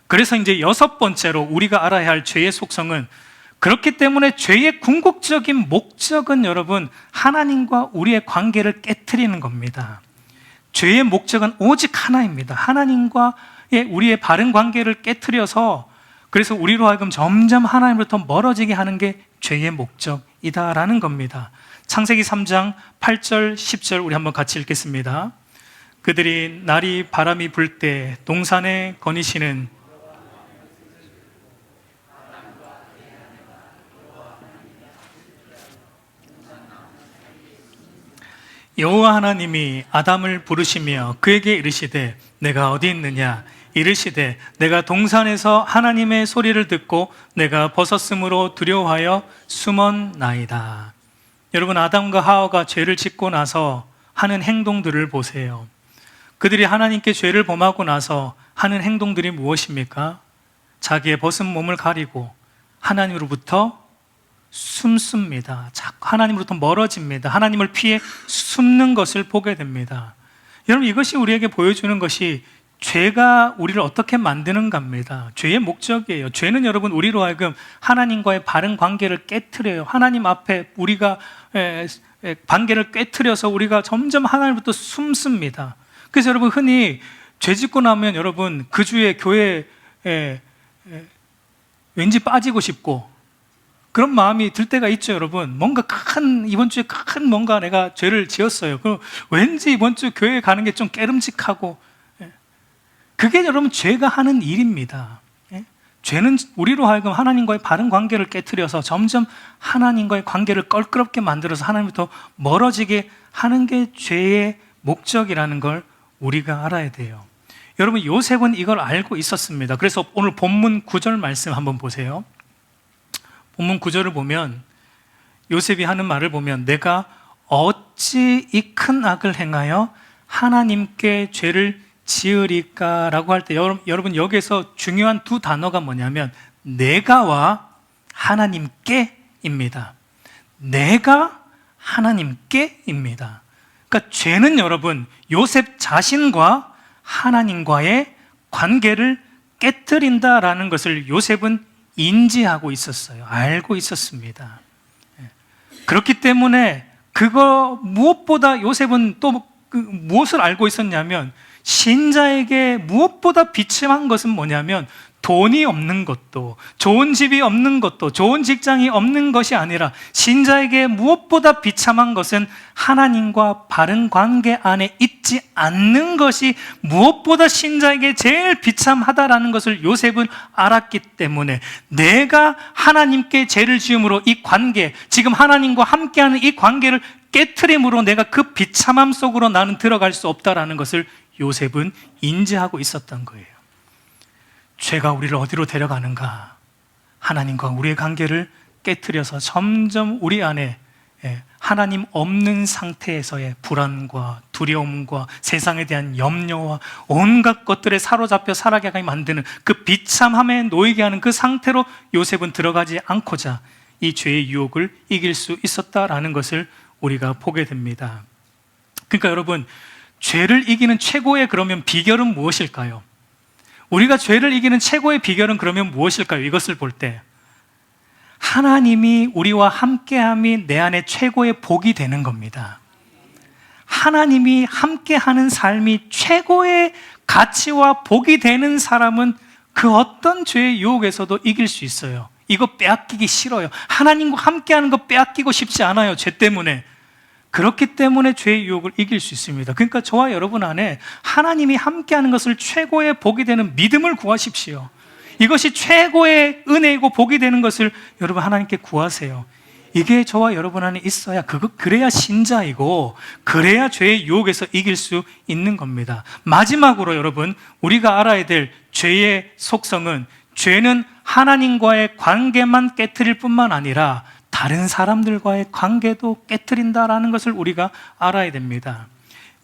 그래서 이제 6번째로 우리가 알아야 할 죄의 속성은, 그렇기 때문에 죄의 궁극적인 목적은 여러분 하나님과 우리의 관계를 깨트리는 겁니다. 죄의 목적은 오직 하나입니다. 하나님과의 우리의 바른 관계를 깨트려서, 그래서 우리로 하여금 점점 하나님으로부터 멀어지게 하는 게 죄의 목적이다라는 겁니다. 창세기 3장 8절 10절 우리 한번 같이 읽겠습니다. 그들이 날이 바람이 불 때 동산에 거니시는 여호와 하나님이 아담을 부르시며 그에게 이르시되 내가 어디 있느냐? 이르시되 내가 동산에서 하나님의 소리를 듣고 내가 벗었으므로 두려워하여 숨었나이다. 여러분, 아담과 하와가 죄를 짓고 나서 하는 행동들을 보세요. 그들이 하나님께 죄를 범하고 나서 하는 행동들이 무엇입니까? 자기의 벗은 몸을 가리고 하나님으로부터 숨습니다. 자꾸 하나님으로부터 멀어집니다. 하나님을 피해 숨는 것을 보게 됩니다. 여러분, 이것이 우리에게 보여주는 것이 죄가 우리를 어떻게 만드는가입니다. 죄의 목적이에요. 죄는 여러분 우리로 하여금 하나님과의 바른 관계를 깨트려요. 하나님 앞에 우리가 관계를 깨트려서 우리가 점점 하나님부터 숨습니다. 그래서 여러분, 흔히 죄 짓고 나면 여러분 그 주에 교회에 왠지 빠지고 싶고 그런 마음이 들 때가 있죠, 여러분. 뭔가 이번 주에 큰 뭔가 내가 죄를 지었어요. 그럼 왠지 이번 주 교회에 가는 게 좀 깨름직하고, 그게 여러분 죄가 하는 일입니다. 죄는 우리로 하여금 하나님과의 바른 관계를 깨트려서 점점 하나님과의 관계를 껄끄럽게 만들어서 하나님부터 멀어지게 하는 게 죄의 목적이라는 걸 우리가 알아야 돼요. 여러분, 요셉은 이걸 알고 있었습니다. 그래서 오늘 본문 9절 말씀 한번 보세요. 본문 9절을 보면 요셉이 하는 말을 보면 내가 어찌 이 큰 악을 행하여 하나님께 죄를 지으리까 라고 할 때 여러분 여기에서 중요한 두 단어가 뭐냐면 내가와 하나님께입니다. 내가 하나님께입니다. 그러니까 죄는 여러분 요셉 자신과 하나님과의 관계를 깨뜨린다라는 것을 요셉은 인지하고 있었어요. 알고 있었습니다. 그렇기 때문에 그거 무엇보다 요셉은 또 무엇을 알고 있었냐면 신자에게 무엇보다 비참한 것은 뭐냐면 돈이 없는 것도, 좋은 집이 없는 것도, 좋은 직장이 없는 것이 아니라 신자에게 무엇보다 비참한 것은 하나님과 바른 관계 안에 있지 않는 것이 무엇보다 신자에게 제일 비참하다라는 것을 요셉은 알았기 때문에 내가 하나님께 죄를 지음으로 이 관계, 지금 하나님과 함께하는 이 관계를 깨트림으로 내가 그 비참함 속으로 나는 들어갈 수 없다라는 것을 요셉은 인지하고 있었던 거예요. 죄가 우리를 어디로 데려가는가? 하나님과 우리의 관계를 깨트려서 점점 우리 안에 하나님 없는 상태에서의 불안과 두려움과 세상에 대한 염려와 온갖 것들에 사로잡혀 살아가게 만드는 그 비참함에 놓이게 하는 그 상태로 요셉은 들어가지 않고자 이 죄의 유혹을 이길 수 있었다라는 것을 우리가 보게 됩니다. 그러니까 여러분, 죄를 이기는 최고의 그러면 비결은 무엇일까요? 우리가 죄를 이기는 최고의 비결은 그러면 무엇일까요? 이것을 볼 때 하나님이 우리와 함께함이 내 안에 최고의 복이 되는 겁니다. 하나님이 함께하는 삶이 최고의 가치와 복이 되는 사람은 그 어떤 죄의 유혹에서도 이길 수 있어요. 이거 빼앗기기 싫어요. 하나님과 함께하는 거 빼앗기고 싶지 않아요, 죄 때문에. 그렇기 때문에 죄의 유혹을 이길 수 있습니다. 그러니까 저와 여러분 안에 하나님이 함께하는 것을 최고의 복이 되는 믿음을 구하십시오. 이것이 최고의 은혜이고 복이 되는 것을 여러분 하나님께 구하세요. 이게 저와 여러분 안에 있어야 그래야 신자이고 그래야 죄의 유혹에서 이길 수 있는 겁니다. 마지막으로 여러분, 우리가 알아야 될 죄의 속성은, 죄는 하나님과의 관계만 깨트릴 뿐만 아니라 다른 사람들과의 관계도 깨트린다라는 것을 우리가 알아야 됩니다.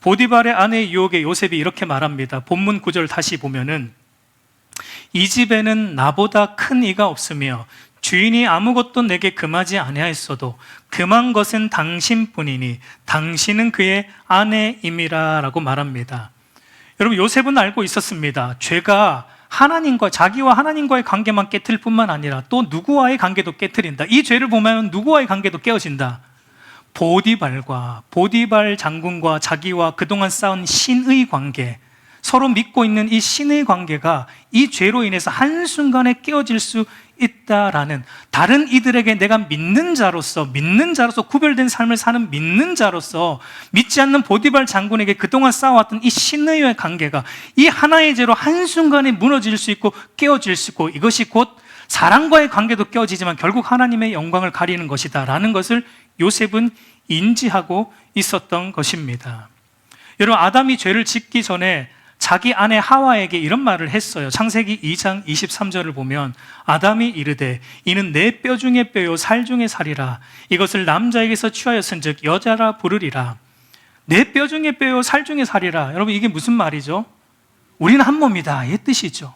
보디발의 아내의 유혹에 요셉이 이렇게 말합니다. 본문 9절 다시 보면은 이 집에는 나보다 큰 이가 없으며 주인이 아무것도 내게 금하지 아니하였어도 금한 것은 당신뿐이니 당신은 그의 아내임이라 라고 말합니다. 여러분, 요셉은 알고 있었습니다. 죄가 하나님과, 자기와 하나님과의 관계만 깨트릴 뿐만 아니라 또 누구와의 관계도 깨트린다. 이 죄를 보면 누구와의 관계도 깨어진다. 보디발 장군과 자기와 그동안 쌓은 신의 관계, 서로 믿고 있는 이 신의 관계가 이 죄로 인해서 한순간에 깨어질 수 있다라는, 다른 이들에게 내가 믿는 자로서 구별된 삶을 사는 믿는 자로서 믿지 않는 보디발 장군에게 그동안 쌓아왔던 이 신의 관계가 이 하나의 죄로 한순간에 무너질 수 있고 깨어질 수 있고, 이것이 곧 사랑과의 관계도 깨어지지만 결국 하나님의 영광을 가리는 것이다 라는 것을 요셉은 인지하고 있었던 것입니다. 여러분, 아담이 죄를 짓기 전에 자기 아내 하와에게 이런 말을 했어요. 창세기 2장 23절을 보면 아담이 이르되 이는 내 뼈 중에 뼈요 살 중에 살이라. 이것을 남자에게서 취하였은즉 여자라 부르리라. 내 뼈 중에 뼈요 살 중에 살이라. 여러분, 이게 무슨 말이죠? 우리는 한 몸이다, 이 뜻이죠.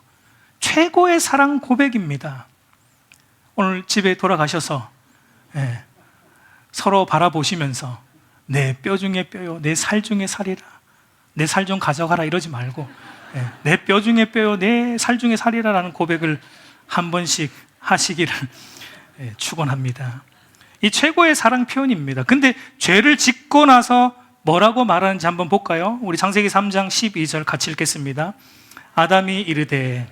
최고의 사랑 고백입니다. 오늘 집에 돌아가셔서 서로 바라보시면서 내 뼈 중에 뼈요 내 살 중에 살이라. 내 살 좀 가져가라 이러지 말고 내 뼈 중에 뼈요 내 살 중에 살이라라는 고백을 한 번씩 하시기를 축원합니다. 이 최고의 사랑 표현입니다. 근데 죄를 짓고 나서 뭐라고 말하는지 한번 볼까요? 우리 창세기 3장 12절 같이 읽겠습니다. 아담이 이르되,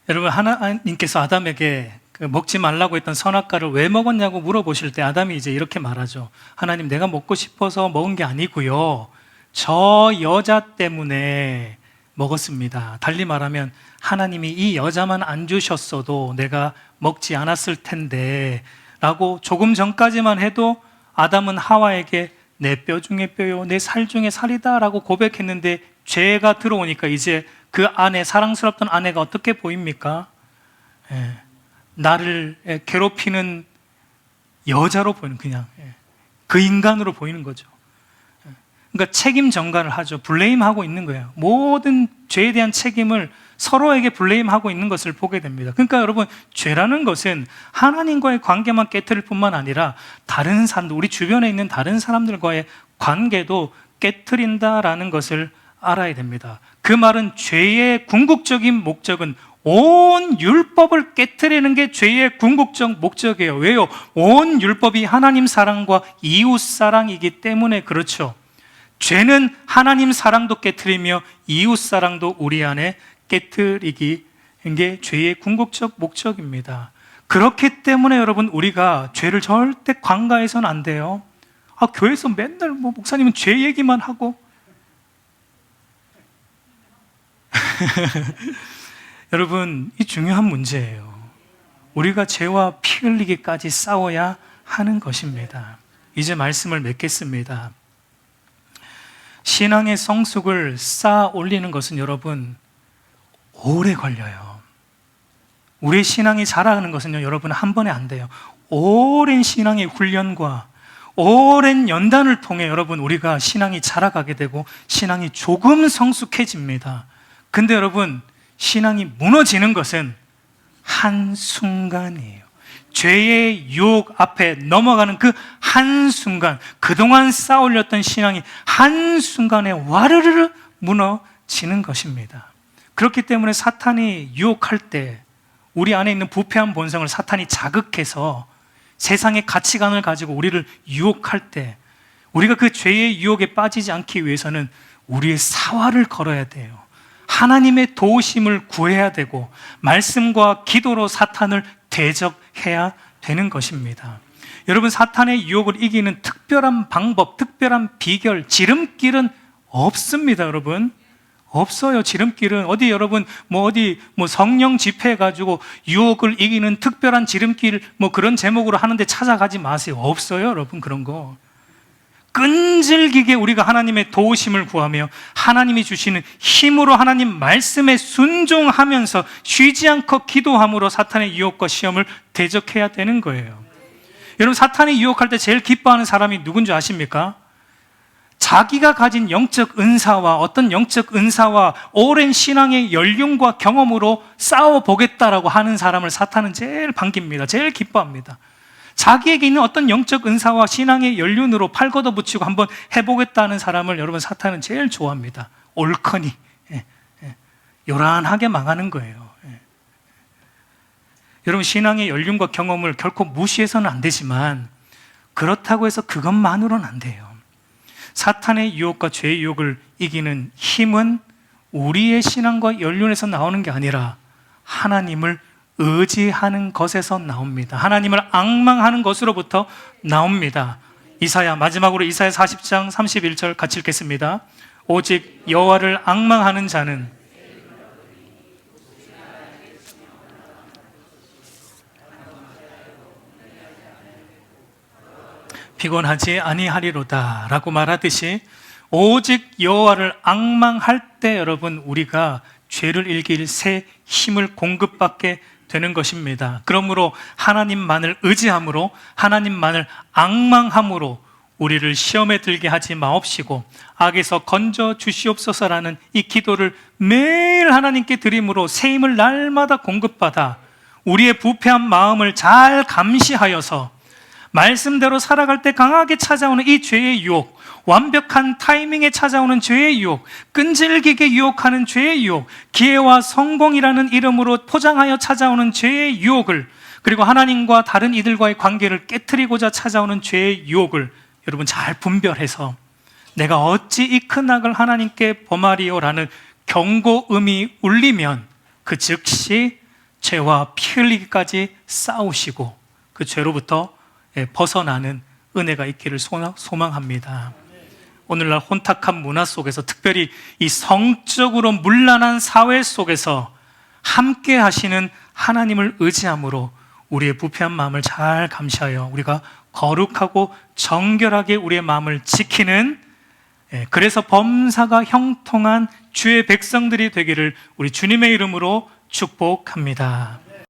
여러분, 하나님께서 아담에게 먹지 말라고 했던 선악과를 왜 먹었냐고 물어보실 때 아담이 이제 이렇게 말하죠. 하나님, 내가 먹고 싶어서 먹은 게 아니고요, 저 여자 때문에 먹었습니다. 달리 말하면 하나님이 이 여자만 안 주셨어도 내가 먹지 않았을 텐데 라고 조금 전까지만 해도 아담은 하와에게 내 뼈 중에 뼈요 내 살 중에 살이다 라고 고백했는데, 죄가 들어오니까 이제 그 아내, 사랑스럽던 아내가 어떻게 보입니까? 나를 괴롭히는 여자로 보이는, 그냥 그 인간으로 보이는 거죠. 그러니까 책임 전가를 하죠. 블레임하고 있는 거예요. 모든 죄에 대한 책임을 서로에게 블레임하고 있는 것을 보게 됩니다. 그러니까 여러분, 죄라는 것은 하나님과의 관계만 깨트릴 뿐만 아니라 다른 사람들, 우리 주변에 있는 다른 사람들과의 관계도 깨트린다라는 것을 알아야 됩니다. 그 말은 죄의 궁극적인 목적은 온 율법을 깨트리는 게 죄의 궁극적 목적이에요. 왜요? 온 율법이 하나님 사랑과 이웃 사랑이기 때문에 그렇죠. 죄는 하나님 사랑도 깨트리며 이웃 사랑도 우리 안에 깨트리기, 게 죄의 궁극적 목적입니다. 그렇기 때문에 여러분, 우리가 죄를 절대 관가해서는 안 돼요. 교회에서 맨날 목사님은 죄 얘기만 하고 여러분, 이 중요한 문제예요. 우리가 죄와 피 흘리기까지 싸워야 하는 것입니다. 이제 말씀을 맺겠습니다. 신앙의 성숙을 쌓아 올리는 것은 여러분 오래 걸려요. 우리의 신앙이 자라는 것은요, 여러분 한 번에 안 돼요. 오랜 신앙의 훈련과 오랜 연단을 통해 여러분 우리가 신앙이 자라가게 되고 신앙이 조금 성숙해집니다. 근데 여러분, 신앙이 무너지는 것은 한순간이에요. 죄의 유혹 앞에 넘어가는 그 한순간, 그동안 쌓아 올렸던 신앙이 한순간에 와르르 무너지는 것입니다. 그렇기 때문에 사탄이 유혹할 때 우리 안에 있는 부패한 본성을 사탄이 자극해서 세상의 가치관을 가지고 우리를 유혹할 때 우리가 그 죄의 유혹에 빠지지 않기 위해서는 우리의 사활을 걸어야 돼요. 하나님의 도우심을 구해야 되고 말씀과 기도로 사탄을 대적해야 되는 것입니다. 여러분, 사탄의 유혹을 이기는 특별한 방법, 특별한 비결, 지름길은 없습니다. 여러분, 없어요. 지름길은 여러분 성령 집회해 가지고 유혹을 이기는 특별한 지름길 그런 제목으로 하는데 찾아가지 마세요. 없어요, 여러분. 그런 거 끈질기게 우리가 하나님의 도우심을 구하며 하나님이 주시는 힘으로 하나님 말씀에 순종하면서 쉬지 않고 기도함으로 사탄의 유혹과 시험을 대적해야 되는 거예요. 여러분, 사탄이 유혹할 때 제일 기뻐하는 사람이 누군지 아십니까? 자기가 가진 영적 은사와 어떤 영적 은사와 오랜 신앙의 연륜과 경험으로 싸워보겠다라고 하는 사람을 사탄은 제일 반깁니다. 제일 기뻐합니다. 자기에게 있는 어떤 영적 은사와 신앙의 연륜으로 팔 걷어붙이고 한번 해보겠다는 사람을 여러분, 사탄은 제일 좋아합니다. 옳거니 요란하게 망하는 거예요. 여러분, 신앙의 연륜과 경험을 결코 무시해서는 안 되지만 그렇다고 해서 그것만으로는 안 돼요. 사탄의 유혹과 죄의 유혹을 이기는 힘은 우리의 신앙과 연륜에서 나오는 게 아니라 하나님을 의지하는 것에서 나옵니다. 하나님을 앙망하는 것으로부터 나옵니다. 마지막으로 이사야 40장 31절 같이 읽겠습니다. 오직 여호와를 앙망하는 자는 피곤하지 아니하리로다 라고 말하듯이 오직 여호와를 앙망할 때 여러분, 우리가 죄를 이길 새 힘을 공급받게 되는 것입니다. 그러므로 하나님만을 의지함으로, 하나님만을 앙망함으로 우리를 시험에 들게 하지 마옵시고 악에서 건져 주시옵소서라는 이 기도를 매일 하나님께 드림으로 새 힘을 날마다 공급받아 우리의 부패한 마음을 잘 감시하여서 말씀대로 살아갈 때 강하게 찾아오는 이 죄의 유혹, 완벽한 타이밍에 찾아오는 죄의 유혹, 끈질기게 유혹하는 죄의 유혹, 기회와 성공이라는 이름으로 포장하여 찾아오는 죄의 유혹을, 그리고 하나님과 다른 이들과의 관계를 깨트리고자 찾아오는 죄의 유혹을 여러분 잘 분별해서 내가 어찌 이 큰 악을 하나님께 범하리요라는 경고음이 울리면 그 즉시 죄와 피 흘리기까지 싸우시고 그 죄로부터 벗어나는 은혜가 있기를 소망합니다. 오늘날 혼탁한 문화 속에서, 특별히 이 성적으로 문란한 사회 속에서 함께 하시는 하나님을 의지함으로 우리의 부패한 마음을 잘 감시하여 우리가 거룩하고 정결하게 우리의 마음을 지키는, 그래서 범사가 형통한 주의 백성들이 되기를 우리 주님의 이름으로 축복합니다.